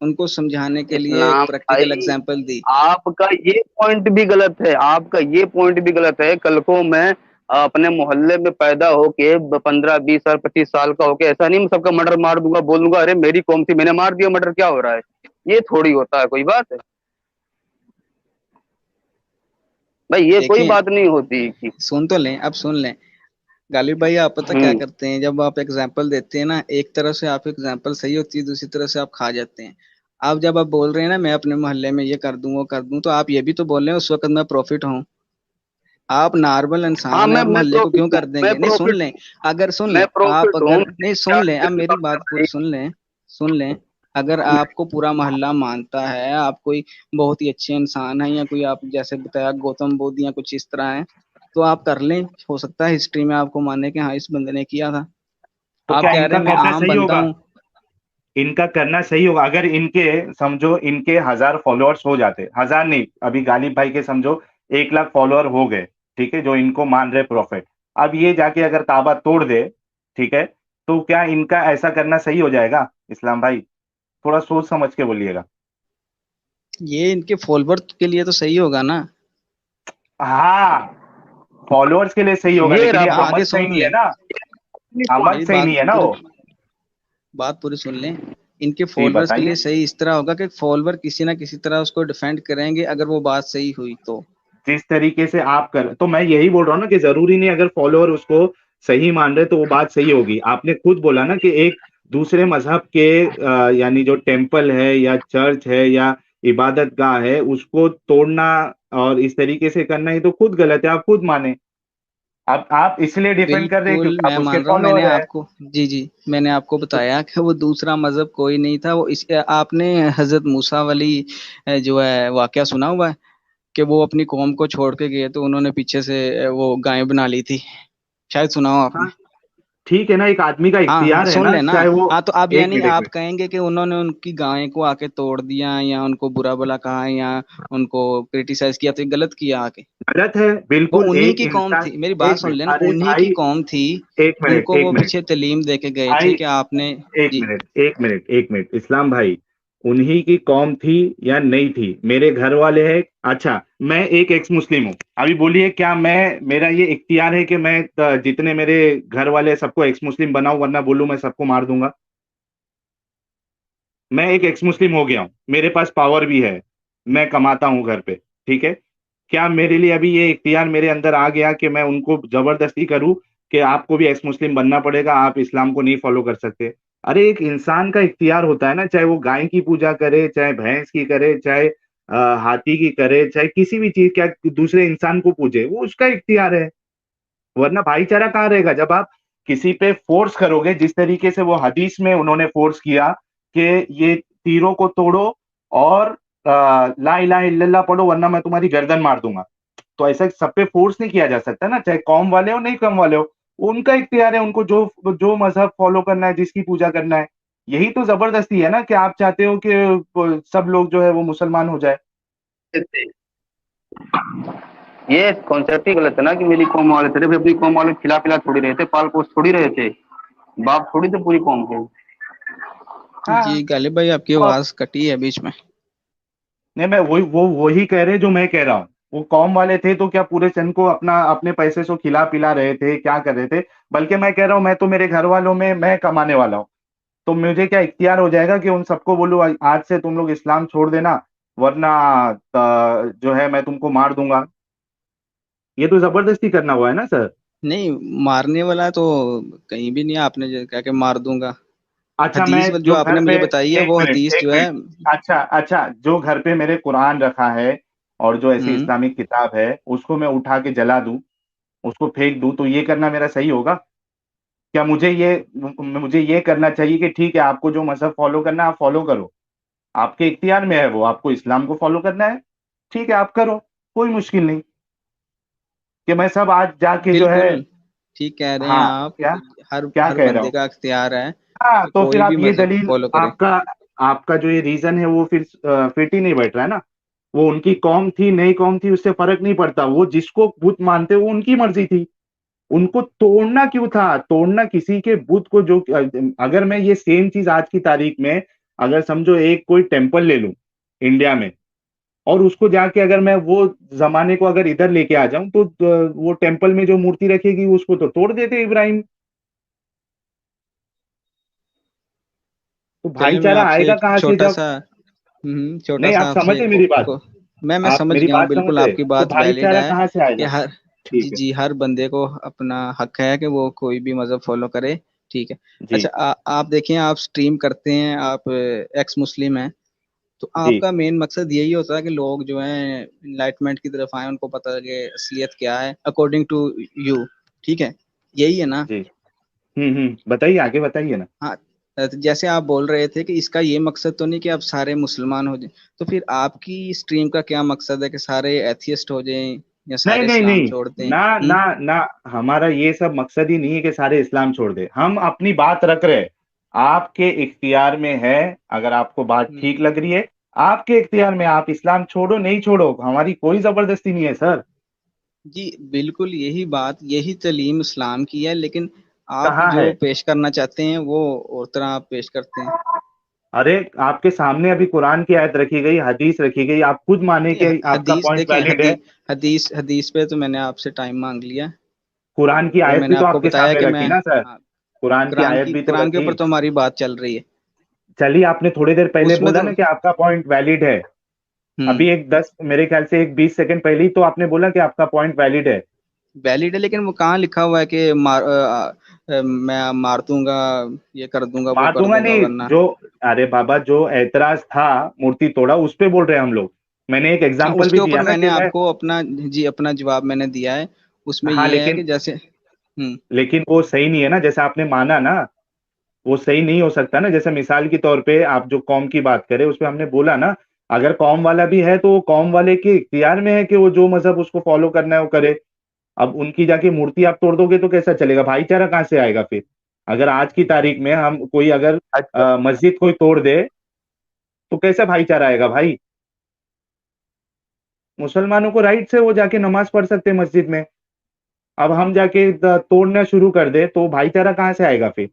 S3: उनको समझाने के लिए एक
S5: इस्लाम
S3: प्रैक्टिकल
S5: भाई,
S3: एग्जांपल दी।
S5: आपका ये पॉइंट भी गलत है, आपका ये पॉइंट भी गलत है। कल को मैं अपने मोहल्ले में पैदा होके 15-20 साल 25 साल का होके ऐसा नहीं मैं सबका मर्डर मार दूंगा, बोल दूंगा अरे मेरी कौम थी मैंने मार दिया, मर्डर क्या हो रहा है? ये थोड़ी होता है, कोई बात है भाई, ये कोई
S3: देखें,
S5: बात नहीं होती कि
S3: सुन तो लें, अब सुन लें। गालिब भाई, आप पता क्या
S5: हम्म।
S3: करते हैं, जब आप एग्जाम्पल देते हैं ना, एक तरफ से आप एग्जाम्पल सही होती है, दूसरी तरफ से आप खा जाते हैं। आप जब आप बोल रहे हैं ना मैं अपने मोहल्ले में ये कर दूं वो कर दूं, तो आप ये भी तो बोल रहे हैं उस वक्त मैं प्रॉफिट हूँ। आप नॉर्मल
S5: हाँ,
S3: इंसान है, आप
S5: मैं
S3: मोहल्ले को
S5: प्रॉफिट
S3: क्यों
S5: हूँ,
S3: कर
S5: मैं
S3: देंगे? नहीं, सुन
S5: प्रॉफिट
S3: लें।
S5: हूँ,
S3: अगर सुन
S5: मैं
S3: लें, आप
S5: प्रॉफिट हूँ।
S3: अगर नहीं, सुन लें, अब मेरी बात पूरी सुन लें। सुन लें, अगर आपको पूरा मोहल्ला मानता है, आप कोई बहुत ही अच्छे इंसान हैं, या कोई आप जैसे बताया गौतम बुद्ध या कुछ इस तरह है, तो आप कर लें। हो सकता है हिस्ट्री में आपको माने कि हाँ इस बंदे ने किया था।
S2: तो
S3: आप
S2: क्या
S3: कह रहे
S2: इनका
S3: हैं मैं
S2: करना
S3: आम
S2: सही
S3: बंदा
S2: होगा?
S3: हूँ।
S2: इनका करना सही होगा अगर इनके, समझो इनके 1000 फॉलोअर्स हो जाते, 1000 नहीं, अभी गालिब भाई के समझो 1 लाख फॉलोअर हो गए, ठीक है, जो इनको मान रहे प्रॉफिट। अब ये जाके अगर काबा तोड़ दे, ठीक है, तो क्या इनका ऐसा करना सही हो जाएगा? इस्लाम भाई, थोड़ा सोच समझ के बोलिएगा।
S3: ये इनके फॉलोअर के लिए तो सही होगा ना।
S2: हाँ, फॉलोअर्स के लिए सही होगा,
S5: ये
S2: लेकिन
S5: रहा
S2: ये अमल
S3: आगे
S2: सही
S3: सुन
S2: नहीं है
S3: लें,
S2: ना। अमल
S3: मेरी
S2: सही नहीं है ना वो।
S3: बात पूरी सुन लें। इनके
S2: जी
S3: फॉलोअर्स के
S2: बताइए।
S3: लिए सही इस तरह होगा कि फॉलोअर किसी ना किसी तरह उसको डिफेंड करेंगे, अगर वो बात सही हुई तो।
S2: जिस तरीके से आप कर, तो मैं यही बोल रहा हूँ ना कि जरूरी नहीं अगर फॉलोअर उसको सही मान रहे तो वो बात सही होगी। आपने खुद बोला ना कि एक दूसरे मजहब के यानी जो टेम्पल है या चर्च है या इबादत गाह है उसको तोड़ना और इस तरीके से करना ही तो खुद गलत है, आप खुद माने। अब आप इसलिए डिफेंड कर रहे हैं
S3: बिल्कुल
S2: क्योंकि आप
S3: मैं
S2: उसके
S3: मान रहा हूँ, मैंने
S2: फॉलोअर है।
S3: आपको जी जी मैंने आपको बताया कि वो दूसरा मजहब कोई नहीं था। वो इस आपने हजरत मूसा वाली जो है वाकया सुना हुआ है, कि वो अपनी कौम को छोड़ के गए तो उन्होंने पीछे से वो गाय बना ली थी। शायद सुना हो आपने।
S2: हाँ, ठीक है ना, एक आदमी का
S3: हाँ हाँ,
S2: इख्तियार है
S3: सुन
S2: ना,
S3: लेना।
S2: चाहे वो।
S3: हाँ, तो अब
S2: एक
S3: यानी
S2: मिनट, एक
S3: आप
S2: मिनट।
S3: कहेंगे कि उन्होंने उनकी गाय को आके तोड़ दिया, या उनको बुरा भला कहा, या उनको क्रिटिसाइज किया, तो ये गलत किया आके।
S2: गलत है
S3: वो
S2: बिल्कुल,
S3: उन्हीं
S2: एक
S3: की कौम
S2: इंसान।
S3: थी, मेरी बात
S2: एक
S3: सुन
S2: मिनट,
S3: लेना,
S2: अरे
S3: उन्हीं की
S2: भाई,
S3: कौम थी
S2: एक मिनट,
S3: जिनको
S2: एक
S3: वो
S2: मिनट
S3: पीछे तालीम दे के गए थे
S2: भाई,
S3: कि आपने।
S2: एक
S3: जी
S2: मिनट, एक मिनट, एक मिनट, इस्लाम भाई, उन्हीं की कौम थी या नहीं थी? मेरे घर वाले हैं। अच्छा, मैं एक एक्स मुस्लिम हूँ, अभी बोलिए क्या मैं, मेरा ये इख्तियार है कि मैं जितने मेरे घर वाले हैं, सबको एक्स मुस्लिम बनाऊं, वरना बोलूं मैं सबको मार दूंगा? मैं एक एक्स मुस्लिम हो गया हूं, मेरे पास पावर भी है, मैं कमाता हूं घर पे, ठीक है। क्या मेरे लिए अभी ये इख्तियार मेरे अंदर आ गया कि मैं उनको जबरदस्ती करूं कि आपको भी एक्स मुस्लिम बनना पड़ेगा, आप इस्लाम को नहीं फॉलो कर सकते? अरे एक इंसान का इख्तियार होता है ना, चाहे वो गाय की पूजा करे, चाहे भैंस की करे, चाहे हाथी की करे, चाहे किसी भी चीज, क्या दूसरे इंसान को पूजे, वो उसका इख्तियार है। वरना भाईचारा कहाँ रहेगा जब आप किसी पे फोर्स करोगे, जिस तरीके से वो हदीस में उन्होंने फोर्स किया कि ये तीरों को तोड़ो और ला इलाहा इल्लल्लाह पढ़ो वरना मैं तुम्हारी गर्दन मार दूंगा। तो ऐसा सब पे फोर्स नहीं किया जा सकता ना, चाहे कौम वाले हो नहीं कौम वाले हो, वो उनका इख्तियार है, उनको जो जो मजहब फॉलो करना है, जिसकी पूजा करना है। यही तो जबरदस्ती है ना कि आप चाहते हो कि सब लोग जो है वो मुसलमान हो जाए।
S5: ये कॉन्सेप्ट ही गलत है ना कि मेरी कौम वाले थे, अपनी कौम वाले खिला पिला थोड़ी रहे थे, पाल पोस थोड़ी रहे थे, बाप थोड़ी थे पूरी कौम के।
S2: हाँ।
S3: जी गालिब भाई, आपकी
S2: तो
S3: आवाज कटी है बीच में।
S2: नहीं, मैं वही कह रहे जो मैं कह रहा हूँ। वो कौम वाले थे तो क्या पूरे चंद को अपना अपने पैसे से खिला पिला रहे थे, क्या कर रहे थे? बल्कि मैं कह रहा हूँ, मैं तो मेरे घर वालों में मैं कमाने वाला हूँ, तो मुझे क्या इख्तियार हो जाएगा कि उन सबको बोलूँ आज से तुम लोग इस्लाम छोड़ देना, वरना जो है मैं तुमको मार दूंगा। ये तो जबरदस्ती करना हुआ है ना सर।
S3: नहीं, मारने वाला तो कहीं भी नहीं है, आपने जो कहा कि मार दूंगा।
S2: अच्छा, मैं
S3: हदीस जो
S2: जो घर
S3: आपने
S2: पे,
S3: मुझे बताई है
S2: एक
S3: वो
S2: मिनट
S3: हदीस
S2: एक
S3: जो है।
S2: मिनट, अच्छा अच्छा, जो घर पे मेरे कुरान रखा है और जो ऐसी
S3: हम्म।
S2: इस्लामिक किताब है, उसको मैं उठा के जला दूं, उसको फेंक दूं, तो ये करना मेरा सही होगा? क्या मुझे ये करना चाहिए कि ठीक है, आपको जो मजहब फॉलो करना है आप फॉलो करो, आपके इख्तियार में है, वो आपको इस्लाम को फॉलो करना है, ठीक है आप करो, कोई मुश्किल नहीं। कि मैं सब आज जाके जो है।
S3: बिल्कुल ठीक कह रहे हैं
S2: हाँ।
S3: आप।
S2: क्या
S3: हर
S2: क्या
S3: हर
S2: कह रहा
S3: बंदे
S2: हूँ?
S3: का अख्तियार है
S2: हाँ,
S3: कि
S2: तो फिर
S3: कोई भी
S2: आप ये
S3: मजहब
S2: दलील,
S3: फॉलो करे।
S2: आपका आपका जो ये रीजन है वो फिर फिट ही नहीं बैठ रहा है ना। वो उनकी कौम थी, नई कौम थी, उससे फर्क नहीं पड़ता, वो जिसको बुत मानते वो उनकी मर्जी थी। उनको तोड़ना क्यों था? तोड़ना किसी के बुत को, जो अगर मैं ये सेम चीज आज की तारीख में, अगर समझो एक कोई टेम्पल ले लूं इंडिया में, और उसको जाके अगर मैं वो जमाने को अगर इधर लेके आ जाऊं, तो वो टेम्पल में जो मूर्ति रखेगी उसको तो तोड़ देते इब्राहिम। तो
S3: चलिए, मैं
S2: भाईचारा
S3: आपसे
S2: आएगा
S3: एक
S2: कहाँ से
S3: छोटा
S2: जब?
S3: सा छोटा
S2: नहीं,
S3: सा
S2: आप
S3: आपसे
S2: समझे मेरी बात?
S3: को मैं
S2: आप
S3: समझ
S2: मेरी
S3: गया हूँ,
S2: बात समझ
S3: बिल्कुल
S2: रहे?
S3: आपकी
S2: तो
S3: बात वैलिड
S2: भाईचारा
S3: है
S2: कहाँ से
S3: कि
S2: आएगा?
S3: हर जी
S2: ठीक है।
S3: जी, हर बंदे को अपना हक है कि वो कोई भी मजहब फॉलो करे। ठीक है। अच्छा,
S2: जी।
S3: आप देखिए, आप स्ट्रीम करते हैं, आप एक्स मुस्लिम हैं, तो
S2: जी।
S3: आपका मेन मकसद यही होता है कि लोग जो हैं इनलाइटमेंट की तरफ आए, उनको पता लगे असलियत क्या है अकॉर्डिंग टू यू। ठीक है, यही है ना?
S2: जी। बताइए, आगे बताइए ना।
S3: हाँ। तो जैसे आप बोल रहे थे कि इसका ये मकसद तो नहीं कि आप सारे मुसलमान हो जाएं, तो फिर आपकी स्ट्रीम का क्या मकसद है कि सारे एथियस्ट हो जाएं या
S2: नहीं
S3: सारे
S2: नहीं
S3: इस्लाम
S2: नहीं,
S3: छोड़ दें?
S2: ना ना ना, हमारा ये सब मकसद ही नहीं है कि सारे इस्लाम छोड़ दे, हम अपनी बात रख रहे हैं। आपके इख्तियार में है, अगर आपको बात ठीक
S3: हम्म।
S2: लग रही है, आपके इख्तियार में, आप इस्लाम छोड़ो नहीं छोड़ो, हमारी कोई जबरदस्ती नहीं है सर।
S3: जी बिल्कुल, यही बात, यही तालीम इस्लाम की है, लेकिन आप
S2: कहाँ है?
S3: जो पेश करना चाहते हैं वो और तरह आप पेश करते हैं।
S2: अरे, आपके सामने अभी कुरान की आयत रखी गई, हदीस रखी गई, आप खुद माने
S3: जी,
S2: कि आपका
S3: हदीस
S2: पॉइंट
S3: देखें,
S2: वैलिड है।
S3: हदीस पे तो मैंने आपसे टाइम मांग लिया।
S2: कुरान की
S3: और
S2: आयत भी
S3: मैंने
S2: तो
S3: आपको
S2: आपके
S3: बताया
S2: सामने
S3: कि
S2: रखी
S3: मैं,
S2: ना सर।
S3: हाँ,
S2: कुरान की आयत भी तो
S3: कुरान के
S2: रखी।
S3: ऊपर तो हमारी बात चल रही है।
S2: चलिए, आपने थोड़ी देर पहले
S3: उसमें
S2: बोला
S3: तो
S2: ना कि आपका पॉइंट वैलिड है।
S3: हम्म
S2: अभी एक 10, मेरे ख्याल से एक 20 सेकंड पहले ही तो आपने बोला कि आपका पॉइंट वैलिड है।
S3: वैलिड है, लेकिन वो कहाँ लिखा हुआ है कि मैं मार दूंगा, ये कर दूंगा, वो
S2: मार
S3: कर
S2: दूंगा
S3: दूंगा,
S2: नहीं,
S3: वरना।
S2: जो, अरे बाबा, जो ऐतराज था मूर्ति तोड़ा, उस पे बोल रहे हैं हम लोग। मैंने एक
S3: हाँ,
S2: एग्जांपल
S3: उसके
S2: भी
S3: ऊपर
S2: दिया ना
S3: मैंने
S2: कि मैं।
S3: आपको अपना, जी, अपना जवाब मैंने दिया है। उसमें
S2: हाँ,
S3: ये है
S2: लेकिन
S3: कि जैसे
S2: लेकिन वो सही नहीं है ना, जैसे आपने माना ना, वो सही नहीं हो सकता ना। जैसे मिसाल के तौर पे आप जो कौम की बात करें, उसपे हमने बोला ना, अगर कौम वाला भी है तो वो कौम वाले के इख्तियार में है कि वो जो मजहब उसको फॉलो करना है वो करे। अब उनकी जाके मूर्ति आप तोड़ दोगे तो कैसा चलेगा? भाईचारा कहाँ से आएगा फिर? अगर आज की तारीख में हम कोई अगर
S5: अच्छा,
S2: मस्जिद कोई तोड़ दे, तो कैसा भाईचारा आएगा भाई? मुसलमानों को राइट है, वो जाके नमाज पढ़ सकते हैं मस्जिद में। अब हम जाके तोड़ना शुरू कर दे तो भाईचारा कहाँ से आएगा फिर?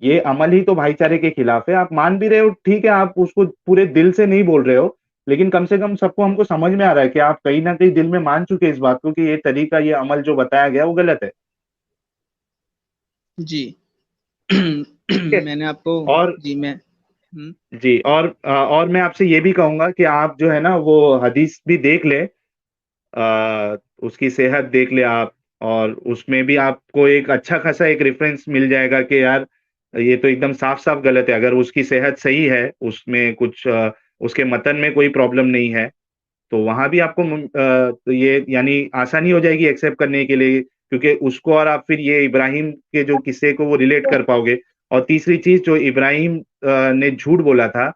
S2: ये अमल ही तो भाईचारे के खिलाफ है। आप मान भी रहे हो, ठीक है, आप उसको पूरे दिल से नहीं बोल रहे हो, लेकिन कम से कम सबको, हमको समझ में आ रहा है कि आप कहीं ना कहीं दिल में मान चुके हैं इस बात को कि ये तरीका, ये अमल जो बताया गया वो गलत है।
S3: जी
S2: ठीक है।
S3: मैंने आपको,
S2: और
S3: जी मैं
S2: जी, और मैं आपसे ये भी कहूंगा कि आप जो है ना वो हदीस भी देख ले, उसकी सेहत देख ले आप, और उसमें भी आपको एक अच्छा खासा एक रेफरेंस मिल जाएगा कि यार ये तो एकदम साफ साफ गलत है। अगर उसकी सेहत सही है, उसमें कुछ उसके मतन में कोई प्रॉब्लम नहीं है, तो वहां भी आपको तो ये यानी आसानी हो जाएगी एक्सेप्ट करने के लिए, क्योंकि उसको और आप फिर ये इब्राहिम के जो किस्से को वो रिलेट कर पाओगे। और तीसरी चीज, जो इब्राहिम ने झूठ बोला था,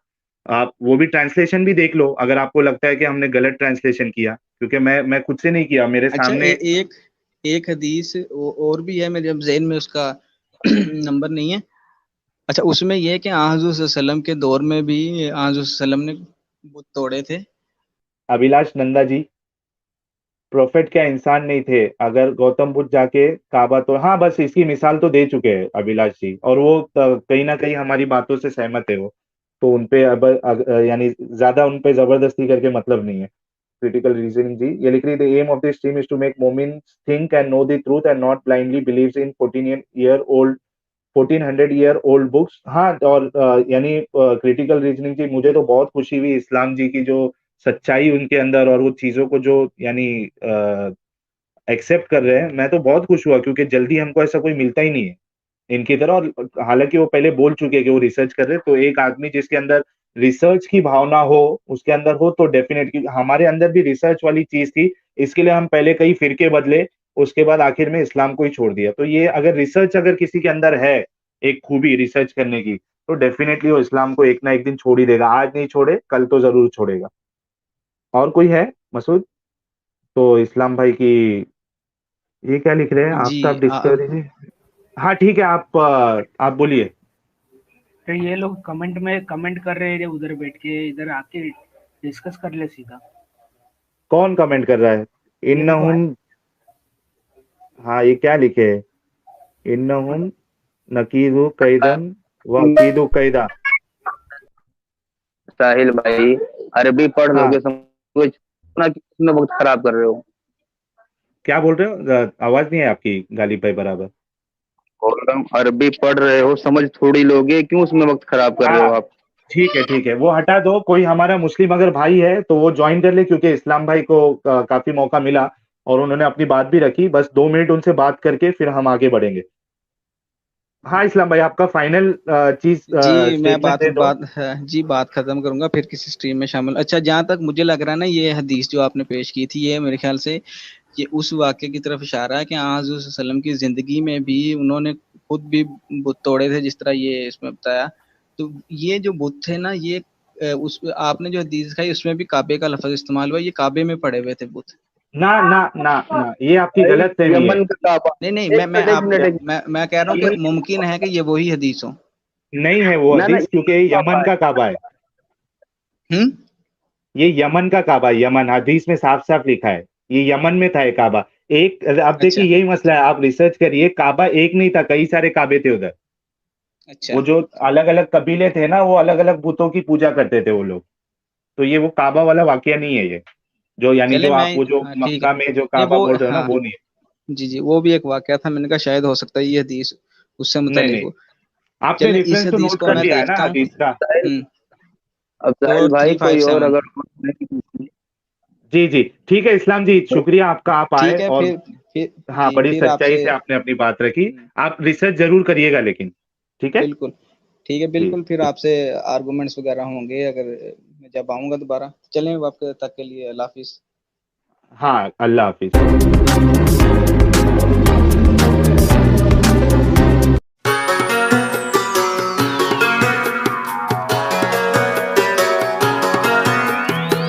S2: आप वो भी ट्रांसलेशन भी देख लो, अगर आपको लगता है कि हमने गलत ट्रांसलेशन किया, क्योंकि मैं खुद से नहीं किया, मेरे
S3: अच्छा
S2: सामने।
S3: एक एक हदीस और भी है मेरे ज़हन में, उसका नंबर नहीं है। अच्छा, उसमें ये है कि हज़रत सल्लम के दौर में भी हज़रत सल्लम ने बुत तोड़े थे।
S2: अभिलाष नंदा जी, प्रोफेट क्या इंसान नहीं थे? अगर गौतम बुद्ध जाके काबा, तो हाँ, बस इसकी मिसाल तो दे चुके हैं अभिलाष जी, और वो कहीं ना कहीं हमारी बातों से सहमत है वो। तो उनपे अब यानी ज्यादा उनपे जबरदस्ती करके मतलब नहीं है। क्रिटिकल रीजनिंग जी ये लिख रही, the aim of this stream is to make मोमिन think and know the truth and not blindly believes in 1400 year old books. हाँ, और यानी क्रिटिकल रीजनिंग जी, मुझे तो बहुत खुशी हुई इस्लाम जी की जो सच्चाई उनके अंदर, और वो चीजों को जो यानी एक्सेप्ट कर रहे हैं, मैं तो बहुत खुश हुआ, क्योंकि जल्दी हमको ऐसा कोई मिलता ही नहीं है इनकी तरह। और हालांकि वो पहले बोल चुके हैं कि वो रिसर्च कर रहे हैं, तो एक आदमी जिसके अंदर रिसर्च की भावना हो, उसके अंदर हो, तो डेफिनेटली हमारे अंदर भी रिसर्च वाली चीज थी। इसके लिए हम पहले कई फिरके बदले, उसके बाद आखिर में इस्लाम को ही छोड़ दिया। तो ये अगर रिसर्च अगर किसी के अंदर है, एक खूबी रिसर्च करने की, तो डेफिनेटली वो इस्लाम को एक ना एक दिन छोड़ ही देगा। आज नहीं छोड़े, कल तो जरूर छोड़ेगा। और कोई है मसूद? तो इस्लाम भाई की, ये क्या लिख रहे हैं,
S3: जी
S2: आफ्ताब डिस्कवरी। हाँ ठीक है, आप बोलिए।
S4: तो ये लोग कमेंट में कमेंट कर रहे हैं उधर बैठ के, इधर आके डिस्कस कर ले सीधा।
S2: कौन कमेंट कर रहा है?
S4: ये देखो
S2: इन्नहुम, हाँ ये क्या लिखे है? इन्नहुम नकीदु कैदन व अकीदु कैदा।
S5: साहिल भाई, अरबी पढ़
S2: हाँ,
S5: लोगे समझ ना कि इसमें वक्त खराब कर रहे हो।
S2: क्या बोल रहे हो? आवाज नहीं है आपकी गालिब भाई बराबर।
S5: बोल रहा हूँ अरबी पढ़ रहे हो, समझ थोड़ी लोगे, क्यों उसमें वक्त खराब कर रहे हो
S2: हाँ
S5: आप।
S2: ठीक है, ठीक है, वो हटा दो। कोई हमारा मुस्लिम अगर भाई है तो वो ज्वाइन कर ले, क्योंकि इस्लाम भाई को काफी मौका मिला, और उन्होंने अपनी बात भी रखी। बस 2 मिनट उनसे बात करके फिर हम आगे बढ़ेंगे। हाँ इस्लाम भाई, आपका फाइनल चीज
S3: जी मैं
S2: स्टेटमेंट दे दो।
S3: जी बात खत्म करूंगा, फिर किसी स्ट्रीम में शामिल। अच्छा, जहां तक मुझे लग रहा है ना, ये हदीस जो आपने पेश की थी, ये मेरे ख्याल से ये उस वाक्य की तरफ इशारा है कि हज़रत सल्लम की जिंदगी में भी उन्होंने खुद भी बुत तोड़े थे, जिस तरह ये इसमें बताया। तो ये जो बुत थे ना, ये उस आपने जो हदीस दिखाई उसमें भी काबे का लफ्ज इस्तेमाल हुआ, ये काबे में पड़े हुए थे बुत।
S2: ना ना ना ना, ये आपकी
S5: भाई
S2: गलत फहमी है।
S5: यमन का काबा।
S3: नहीं नहीं,
S5: एक मिनट एक मिनट एक मिनट।
S3: मैं कह रहा हूँ कि मुमकिन है कि ये वही हदीस हो।
S2: नहीं है वो
S5: ना ना,
S2: हदीस, क्योंकि ये
S5: काबा
S2: यमन
S5: है।
S2: का काबा है।
S3: हम्म।
S2: ये यमन का काबा है, यमन, हदीस में साफ साफ लिखा है। ये यमन में था ये काबा। एक, अब देखिए
S3: अच्छा
S2: यही मसला है, आप रिसर्च करिए, काबा एक नहीं था, कई सारे काबे थे उधर।
S3: अच्छा।
S2: वो जो अलग अलग कबीले थे ना, वो अलग अलग बुतों की पूजा करते थे वो लोग। तो ये वो काबा वाला वाकया नहीं है ये, जो यानी
S3: चले
S2: जो
S3: मैं,
S2: आप वो जो
S3: हाँ ठीक है।
S2: मक्का में जो
S3: नहीं
S2: काबा
S3: वो,
S2: बोल रहे हो ना,
S3: हाँ
S2: वो नहीं
S3: जी जी, वो भी एक वाकया था, मैंने कहा शायद हो सकता है ये हदीस उससे
S2: है। नहीं
S3: मुतालिक
S2: नहीं,
S3: हो।
S2: आपने
S3: चलें, इस
S2: रेफरेंस तो
S3: हदीस
S2: नोट
S3: को
S2: कर
S3: मैं
S2: लिया है ना
S3: देखता हूँ।
S2: हदीस का?
S5: साहिल,
S3: हम्म।
S5: अब साहिल भाई कोई और
S3: 4357।
S5: अगर
S2: जी जी, ठीक है इस्लाम जी, शुक्रिया आपका, आप आए।
S3: ठीक है,
S2: और
S3: फिर
S2: हाँ,
S3: जी
S2: बड़ी
S3: फिर
S2: सच्चाई
S3: आपसे।
S2: से आपने अपनी बात रखी।
S3: हम्म,
S2: आप रिसर्च जरूर करिएगा लेकिन, ठीक है?
S3: बिल्कुल ठीक है,
S2: जी
S3: बिल्कुल फिर
S2: शुक्रिया।
S3: आपसे आर्गुमेंट्स वगैरह होंगे अगर मैं जब आऊंगा दोबारा। चलें, वक्त तक के लिए अल्लाह हाफिज।
S2: हाँ, अल्लाह हाफिज।